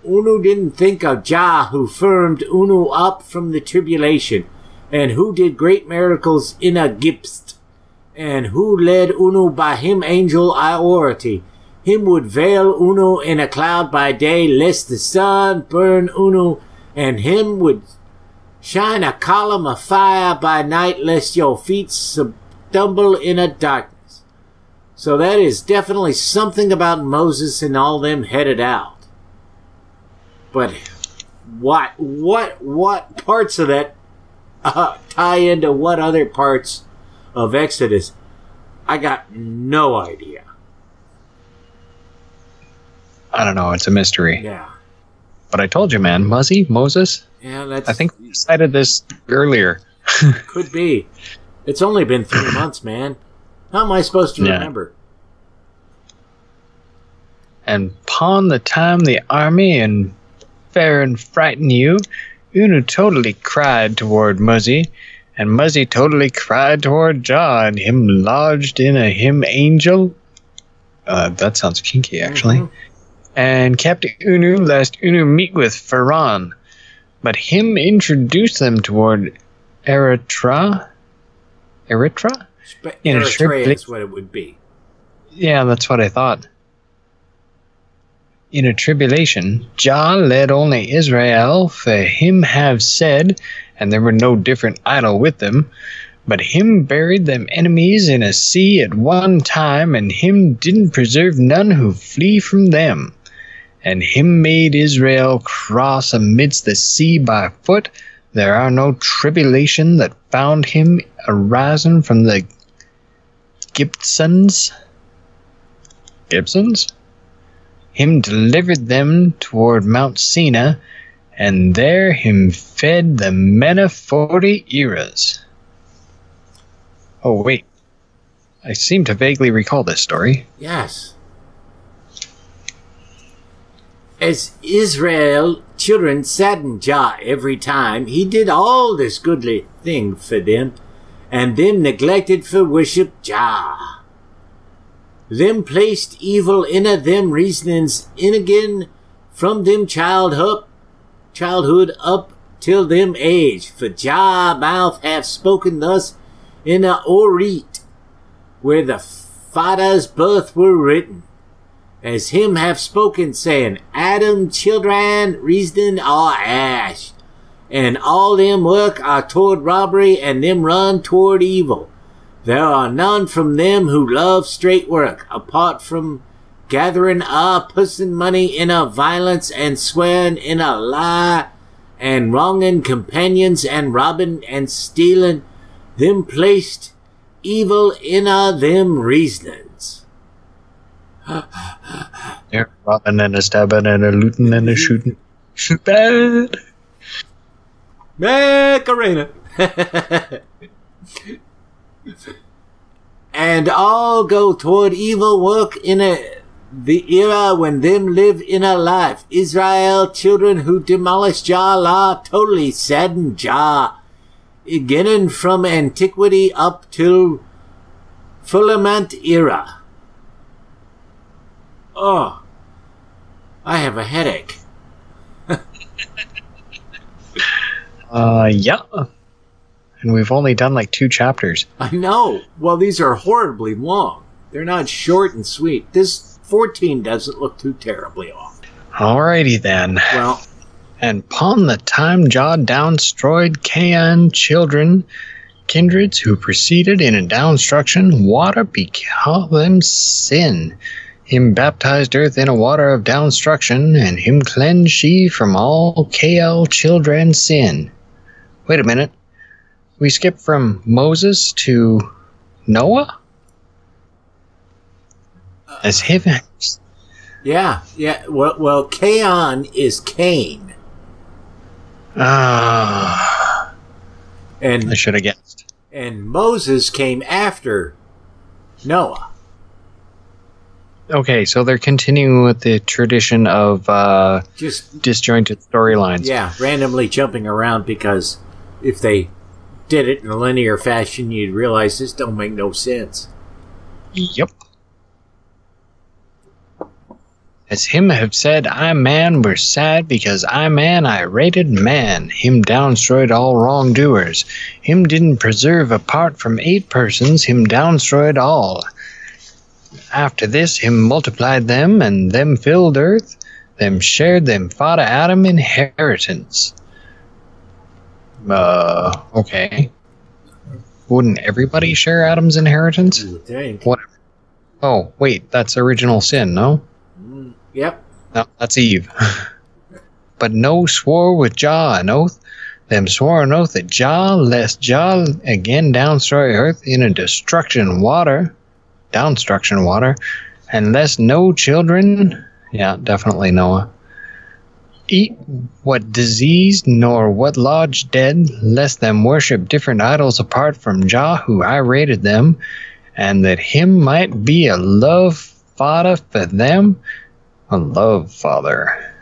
Unu didn't think of Jah who firmed Unu up from the tribulation, and who did great miracles in a Gibbs, and who led Unu by him angel iority. Him would veil Unu in a cloud by day, lest the sun burn Unu, and him would shine a column of fire by night, lest your feet stumble in a darkness. So that is definitely something about Moses and all them headed out. But what parts of that tie into what other parts of Exodus? I got no idea. I don't know. It's a mystery. Yeah. But I told you, man. Moses? Yeah, that's... I think we decided this earlier. Could be. It's only been 3 months, man. How am I supposed to remember? And pawn the time the army and fair and frighten you, Unu totally cried toward Muzzy, and Muzzy totally cried toward Jah, and him lodged in a him angel. That sounds kinky, actually. Mm-hmm. And kept Unu lest Unu meet with Pharaoh, but him introduced them toward Eritrea? Eritrea is what it would be. Yeah, that's what I thought. In a tribulation, Jah led only Israel, for him have said, and there were no different idol with them, but him buried them enemies in a sea at one time, and him didn't preserve none who flee from them. And him made Israel cross amidst the sea by foot. There are no tribulation that found him arisen from the Gibsons. Him delivered them toward Mount Sina, and there him fed the men of 40 eras. Oh, wait. I seem to vaguely recall this story. Yes. As Israel children saddened Jah every time, he did all this goodly thing for them, and them neglected for worship Jah. Them placed evil in a them reasonings in again from them childhood up till them age. For Jah mouth have spoken thus in a Orit, where the father's birth were written, as him have spoken, saying, Adam children reasoning are ash, and all them work are toward robbery, and them run toward evil. There are none from them who love straight work, apart from gathering pussing money in a violence, and swearing in a lie, and wronging companions, and robbing and stealing. Them placed evil in them reasonings. Yeah, robbing and a stabbing and a looting and a shooting. Shoot bad. Macarena. and all go toward evil work in the era when them live in a life. Israel, children who demolish Jah Allah, totally sadden Jah, beginning from antiquity up till Fulament era. Oh, I have a headache. Yeah. And we've only done like 2 chapters. I know. Well, these are horribly long. They're not short and sweet. This 14 doesn't look too terribly off. Alrighty then. Well, and upon the time Jah downstroyed Canaan children, kindreds who proceeded in a downstruction, water became them sin. Him baptized earth in a water of downstruction, and him cleansed she from all KL children sin. Wait a minute. We skipped from Moses to Noah? As him? yeah. Well, Cain is Cain. Ah. And I should have guessed. And Moses came after Noah. Okay, so they're continuing with the tradition of just disjointed storylines. Yeah, randomly jumping around, because if they did it in a linear fashion, you'd realize this don't make no sense. Yep. As him have said, I man were sad, because I man I rated man. Him downstroyed all wrongdoers. Him didn't preserve apart from 8 persons, him downstroyed all. After this, him multiplied them, and them filled earth. Them shared them father Adam inheritance. Okay. Wouldn't everybody share Adam's inheritance? You would think. Whatever. Oh, wait, that's original sin, no? Yep. No, that's Eve. But no swore with Jah an oath. Them swore an oath that Jah, lest Jah again downstroy earth in a downstruction water, and lest no children, yeah, definitely Noah, eat what diseased nor what lodged dead, lest them worship different idols apart from Jah, who I rated them, and that him might be a love father for them, a love father.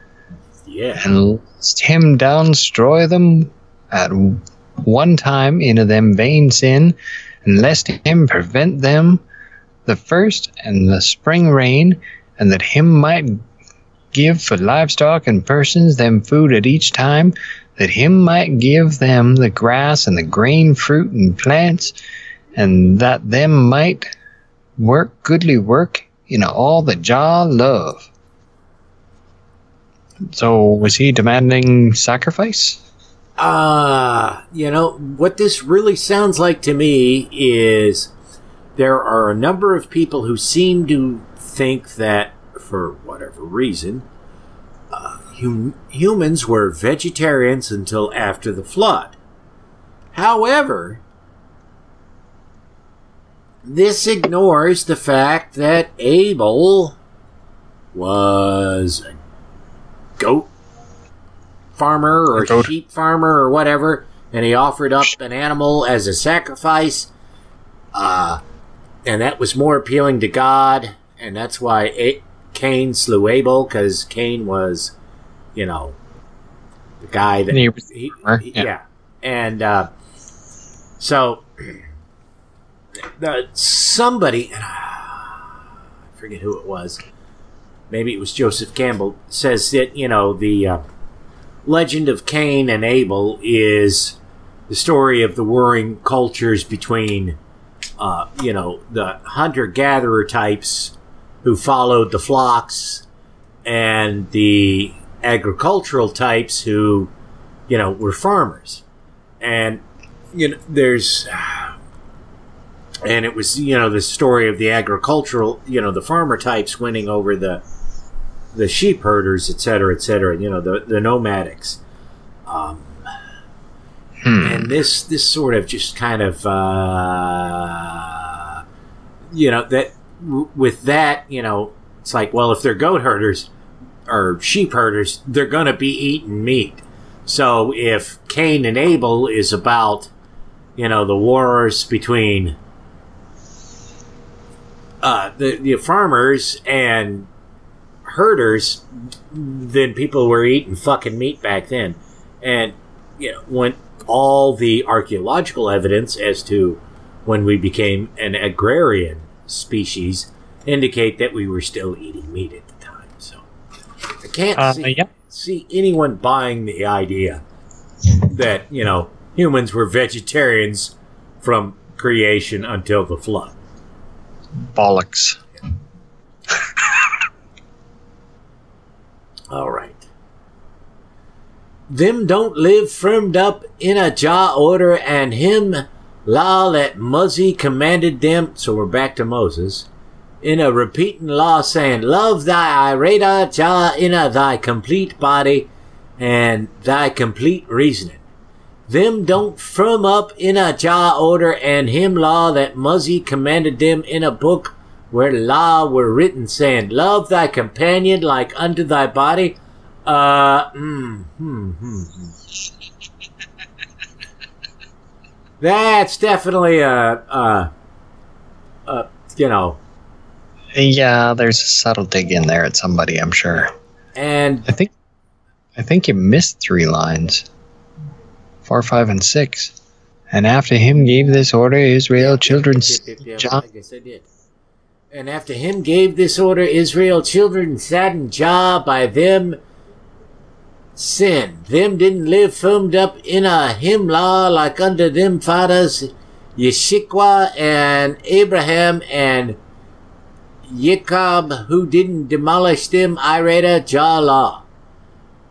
Yeah. And lest him downstroy them at one time into them vain sin, and lest him prevent them the first and the spring rain, and that him might give for livestock and persons them food at each time, that him might give them the grass and the grain, fruit and plants, and that them might work goodly work in all that Jah love. So was he demanding sacrifice? What this really sounds like to me is there are a number of people who seem to think that, for whatever reason, humans were vegetarians until after the flood. However, this ignores the fact that Abel was a goat farmer or a sheep farmer or whatever, and he offered up an animal as a sacrifice, and that was more appealing to God, and that's why Cain slew Abel, because Cain was, the guy that yeah. And so somebody, I forget who it was, maybe it was Joseph Campbell, says that the legend of Cain and Abel is the story of the warring cultures between the hunter-gatherer types who followed the flocks and the agricultural types who, were farmers. And, there's... And it was, the story of the agricultural, the farmer types winning over the sheep herders, etc., the nomadics. And this sort of just kind of, that with that, it's like, well, if they're goat herders or sheep herders, they're going to be eating meat. So if Cain and Abel is about, the wars between the farmers and herders, then people were eating fucking meat back then. And, when all the archaeological evidence as to when we became an agrarian species indicate that we were still eating meat at the time. So I can't see anyone buying the idea that, humans were vegetarians from creation until the flood. Bollocks. All right. Them don't live firmed up in a jaw order, and him law that Muzzy commanded them. So we're back to Moses. In a repeating law saying, love thy irata jaw in a thy complete body and thy complete reasoning. Them don't firm up in a jaw order, and him law that Muzzy commanded them in a book where law were written saying, love thy companion like unto thy body. That's definitely Yeah, there's a subtle dig in there at somebody, I'm sure. And I think you missed 3 lines. 4, 5, and 6. And after him gave this order, Israel children. I guess I did. And after him gave this order, Israel children saddened jaw by them sin. Them didn't live firmed up in a him law like unto them fathers, Yeshikwa and Abraham and Jacob, who didn't demolish them irata jaw law.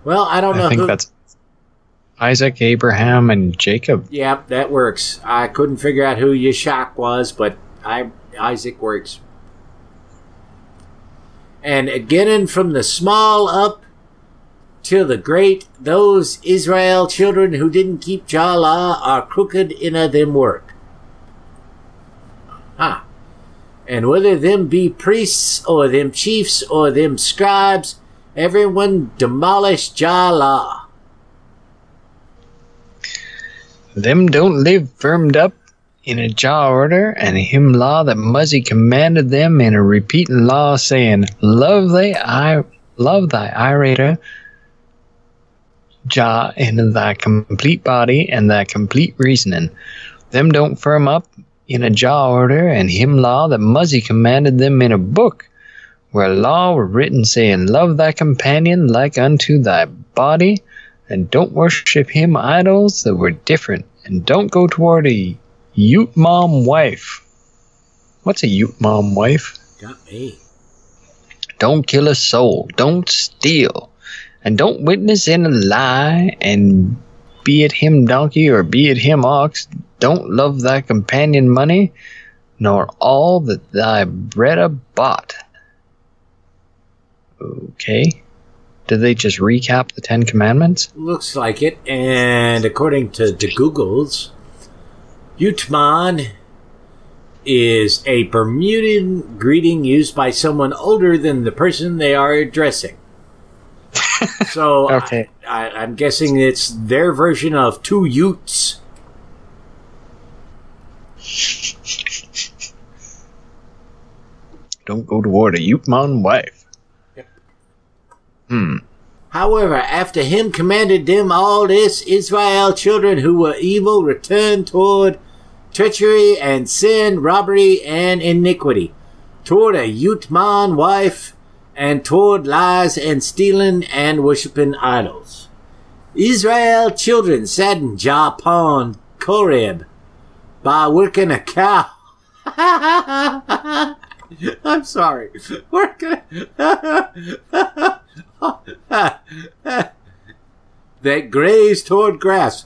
Well, I don't know. I think that's Isaac, Abraham, and Jacob. Yeah, that works. I couldn't figure out who Yishak was, but Isaac works. And again, from the small up to the great, those Israel children who didn't keep Jah law are crooked in a them work. And whether them be priests or them chiefs or them scribes, everyone demolish Jah law. Them don't live firmed up in a Jah order, and him law that Muzzy commanded them in a repeating law saying, love thy irata Jah in thy complete body and thy complete reasoning. Them don't firm up in a Jah order, and him law that Muzzy commanded them in a book, where law were written saying, love thy companion like unto thy body, and don't worship him idols that were different, and don't go toward a Ute mom wife. What's a Ute mom wife? Got me. Don't kill a soul, don't steal, and don't witness in a lie, and be it him donkey or be it him ox, don't love thy companion money, nor all that thy bread bought. Okay. Did they just recap the 10 Commandments? Looks like it. And according to the Googles, Yutman is a Bermudian greeting used by someone older than the person they are addressing. So okay. I'm guessing it's their version of 2 Utes. Don't go toward a Yutman wife. However, after him commanded them all this, Israel children who were evil returned toward treachery and sin, robbery and iniquity, toward a Yutman wife, and toward lies and stealing and worshiping idols. Israel children saddened Japon Koreb by working a cow. I'm sorry. Working that graze toward grass.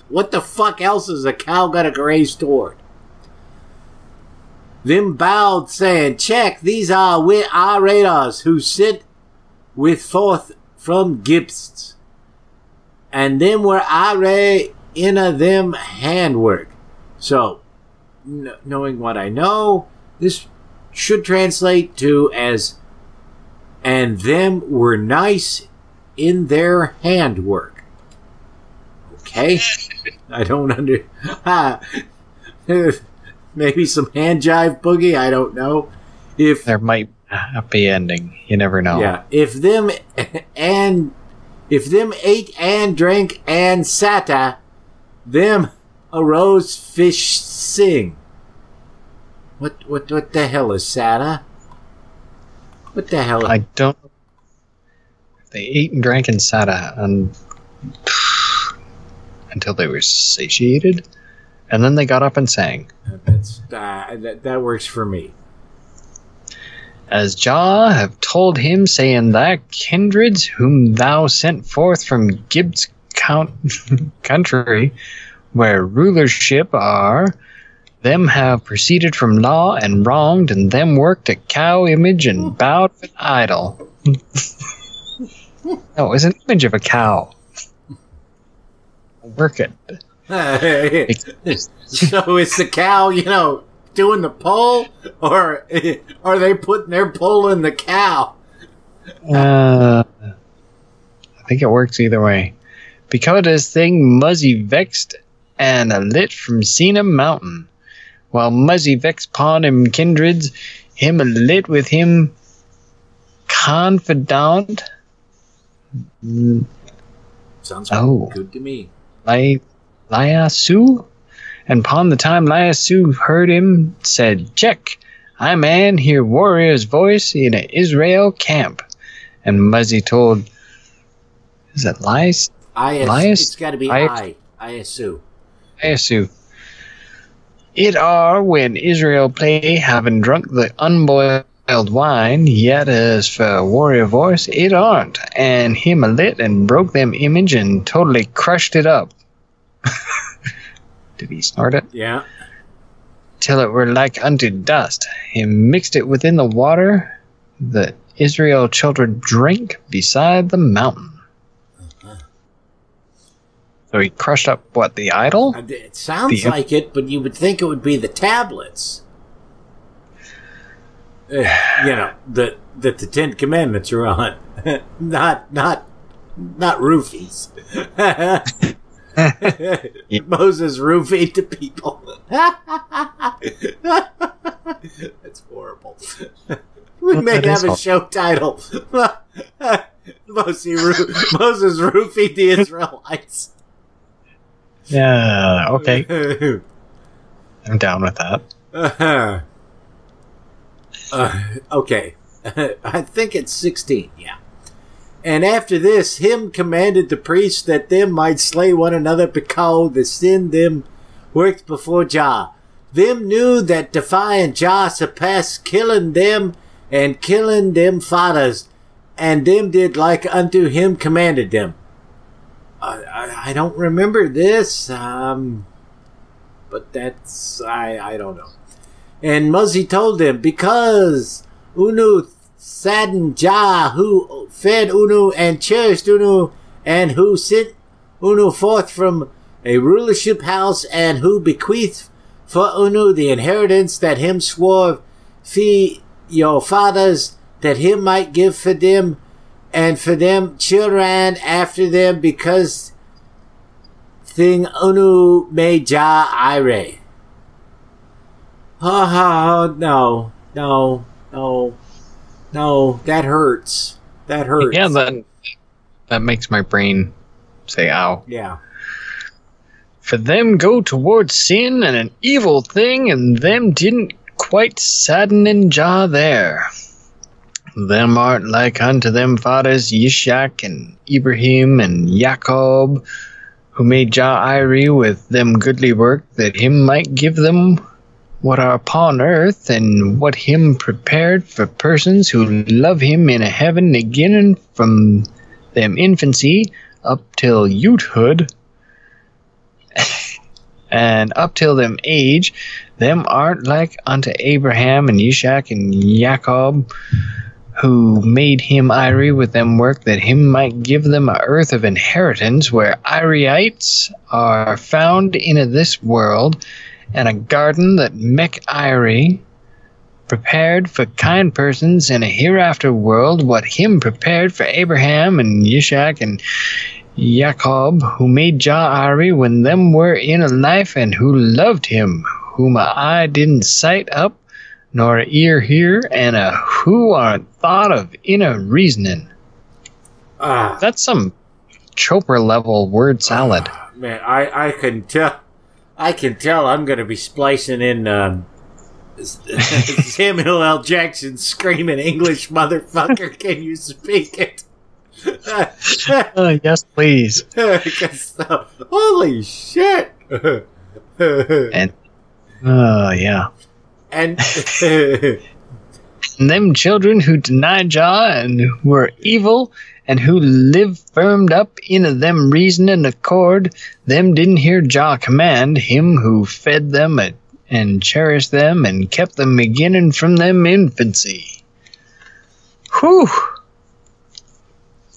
What the fuck else is a cow got to graze toward? Them bowed, saying, check, these are with our radars who sit with forth from Gibbs. And them were irate in a them handwork. So, knowing what I know, this should translate to as, and them were nice in their handwork. Okay? I don't Maybe some hand jive boogie, I don't know. If There might be a happy ending. You never know. yeah, if them ate and drank and sata, them arose fish sing. What the hell is sata? What the hell? I don't. They ate and drank and sata until they were satiated, and then they got up and sang. That works for me. As Jah have told him, saying, Thy kindreds, whom thou sent forth from Gibbs country, where rulership are, them have proceeded from law and wronged, and them worked a cow image and bowed an idol. No, it's an image of a cow. Work it. So is the cow, doing the pole, or are they putting their pole in the cow? I think it works either way. Because this thing Muzzy vexed and a lit from Sina Mountain, while Muzzy vexed upon him kindreds, him a lit with him confidant. Sounds good to me. Liasu? And upon the time Liasu heard him, said, Check, I man hear warrior's voice in a Israel camp. And Muzzy told, is that Lias? It's got to be Iasu. Liasu. It are when Israel play, having drunk the unboiled wine, yet as for warrior voice, it aren't. And him a lit and broke them image and totally crushed it up. Did he snort it? Yeah. Till it were like unto dust. He mixed it within the water that Israel children drink beside the mountain. So he crushed up, what, the idol? It sounds like it, but you would think it would be the tablets. That the Ten Commandments are on. not roofies. Moses roofied to people. That's horrible. We may have a show title. Moses roofied the Israelites. Yeah, okay. I'm down with that. Okay. I think it's 16, yeah. And after this, him commanded the priests that them might slay one another because the sin them worked before Jah. Them knew that defying Jah surpassed killing them and killing them fathers, and them did like unto him commanded them. I don't remember this, but that's, I don't know. And Muzzy told them, because Unu saddened Jah, who fed Unu and cherished Unu, and who sent Unu forth from a rulership house, and who bequeathed for Unu the inheritance that him swore fee your fathers, that him might give for them, and for them children after them, because thing Unu made Jah ire. Oh, no, that hurts. That hurts. Yeah, that makes my brain say ow. Yeah. For them go towards sin and an evil thing, and them didn't quite sadden in Jah there. Them aren't like unto them fathers Yishak and Ibrahim and Jacob, who made Jah ire with them goodly work, that him might give them what are upon earth, and what him prepared for persons who love him in a heaven beginning from them infancy up till youthhood, and up till them age. Them aren't like unto Abraham and Ishak and Jacob, who made him ire with them work, that him might give them a earth of inheritance, where Ireites are found in this world, and a garden that mek ire, prepared for kind persons in a hereafter world, what him prepared for Abraham and Ishak and Jacob, who made Jah ire when them were in a life, and who loved him, whom I didn't sight up, nor a ear hear, and a who aren't thought of in a reasoning. That's some Chopper level word salad. Man, I can tell I'm going to be splicing in Samuel L. Jackson screaming, "English motherfucker, can you speak it?" Yes, please. Holy shit. And yeah. And them children who deny Jah and who are evil and who live firmed up in them reason and accord, them didn't hear Jah command, him who fed them and cherished them and kept them beginning from them infancy. Whew.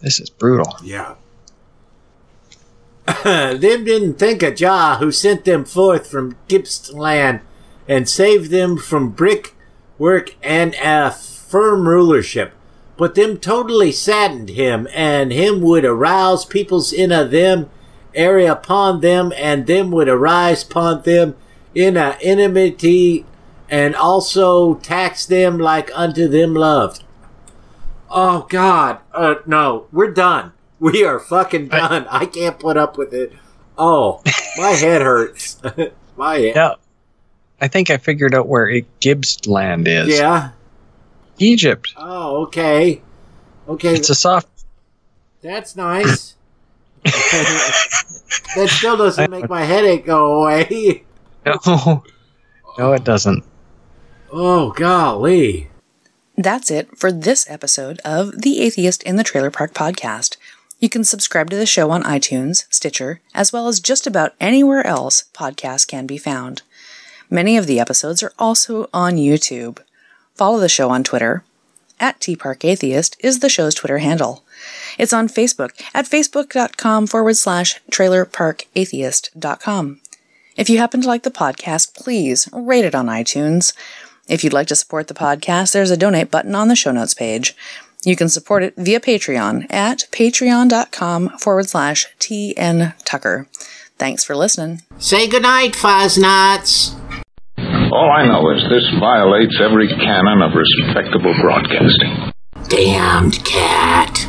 This is brutal. Yeah. Them didn't think of Jah who sent them forth from Gippsland and saved them from brickwork and a firm rulership. But them totally saddened him, and him would arouse peoples in a them area upon them, and them would arise upon them in a enmity, and also tax them like unto them loved. Oh God, no, we're done. We are fucking done. I can't put up with it. Oh, my head hurts. My head. Yeah, I think I figured out where Gippsland is. Yeah. Egypt. Oh, okay. Okay. It's a soft. That's nice. That still doesn't make my headache go away. No, it doesn't. Oh, golly. That's it for this episode of The Atheist in the Trailer Park Podcast. You can subscribe to the show on iTunes, Stitcher, as well as just about anywhere else podcasts can be found. Many of the episodes are also on YouTube. Follow the show on Twitter. @TParkAtheist is the show's Twitter handle. It's on Facebook at facebook.com/trailerparkatheist.com. If you happen to like the podcast, please rate it on iTunes. If you'd like to support the podcast, there's a donate button on the show notes page. You can support it via Patreon at patreon.com/TNTucker. Thanks for listening. Say goodnight, Fuzz-Nuts. All I know is this violates every canon of respectable broadcasting. Damned cat.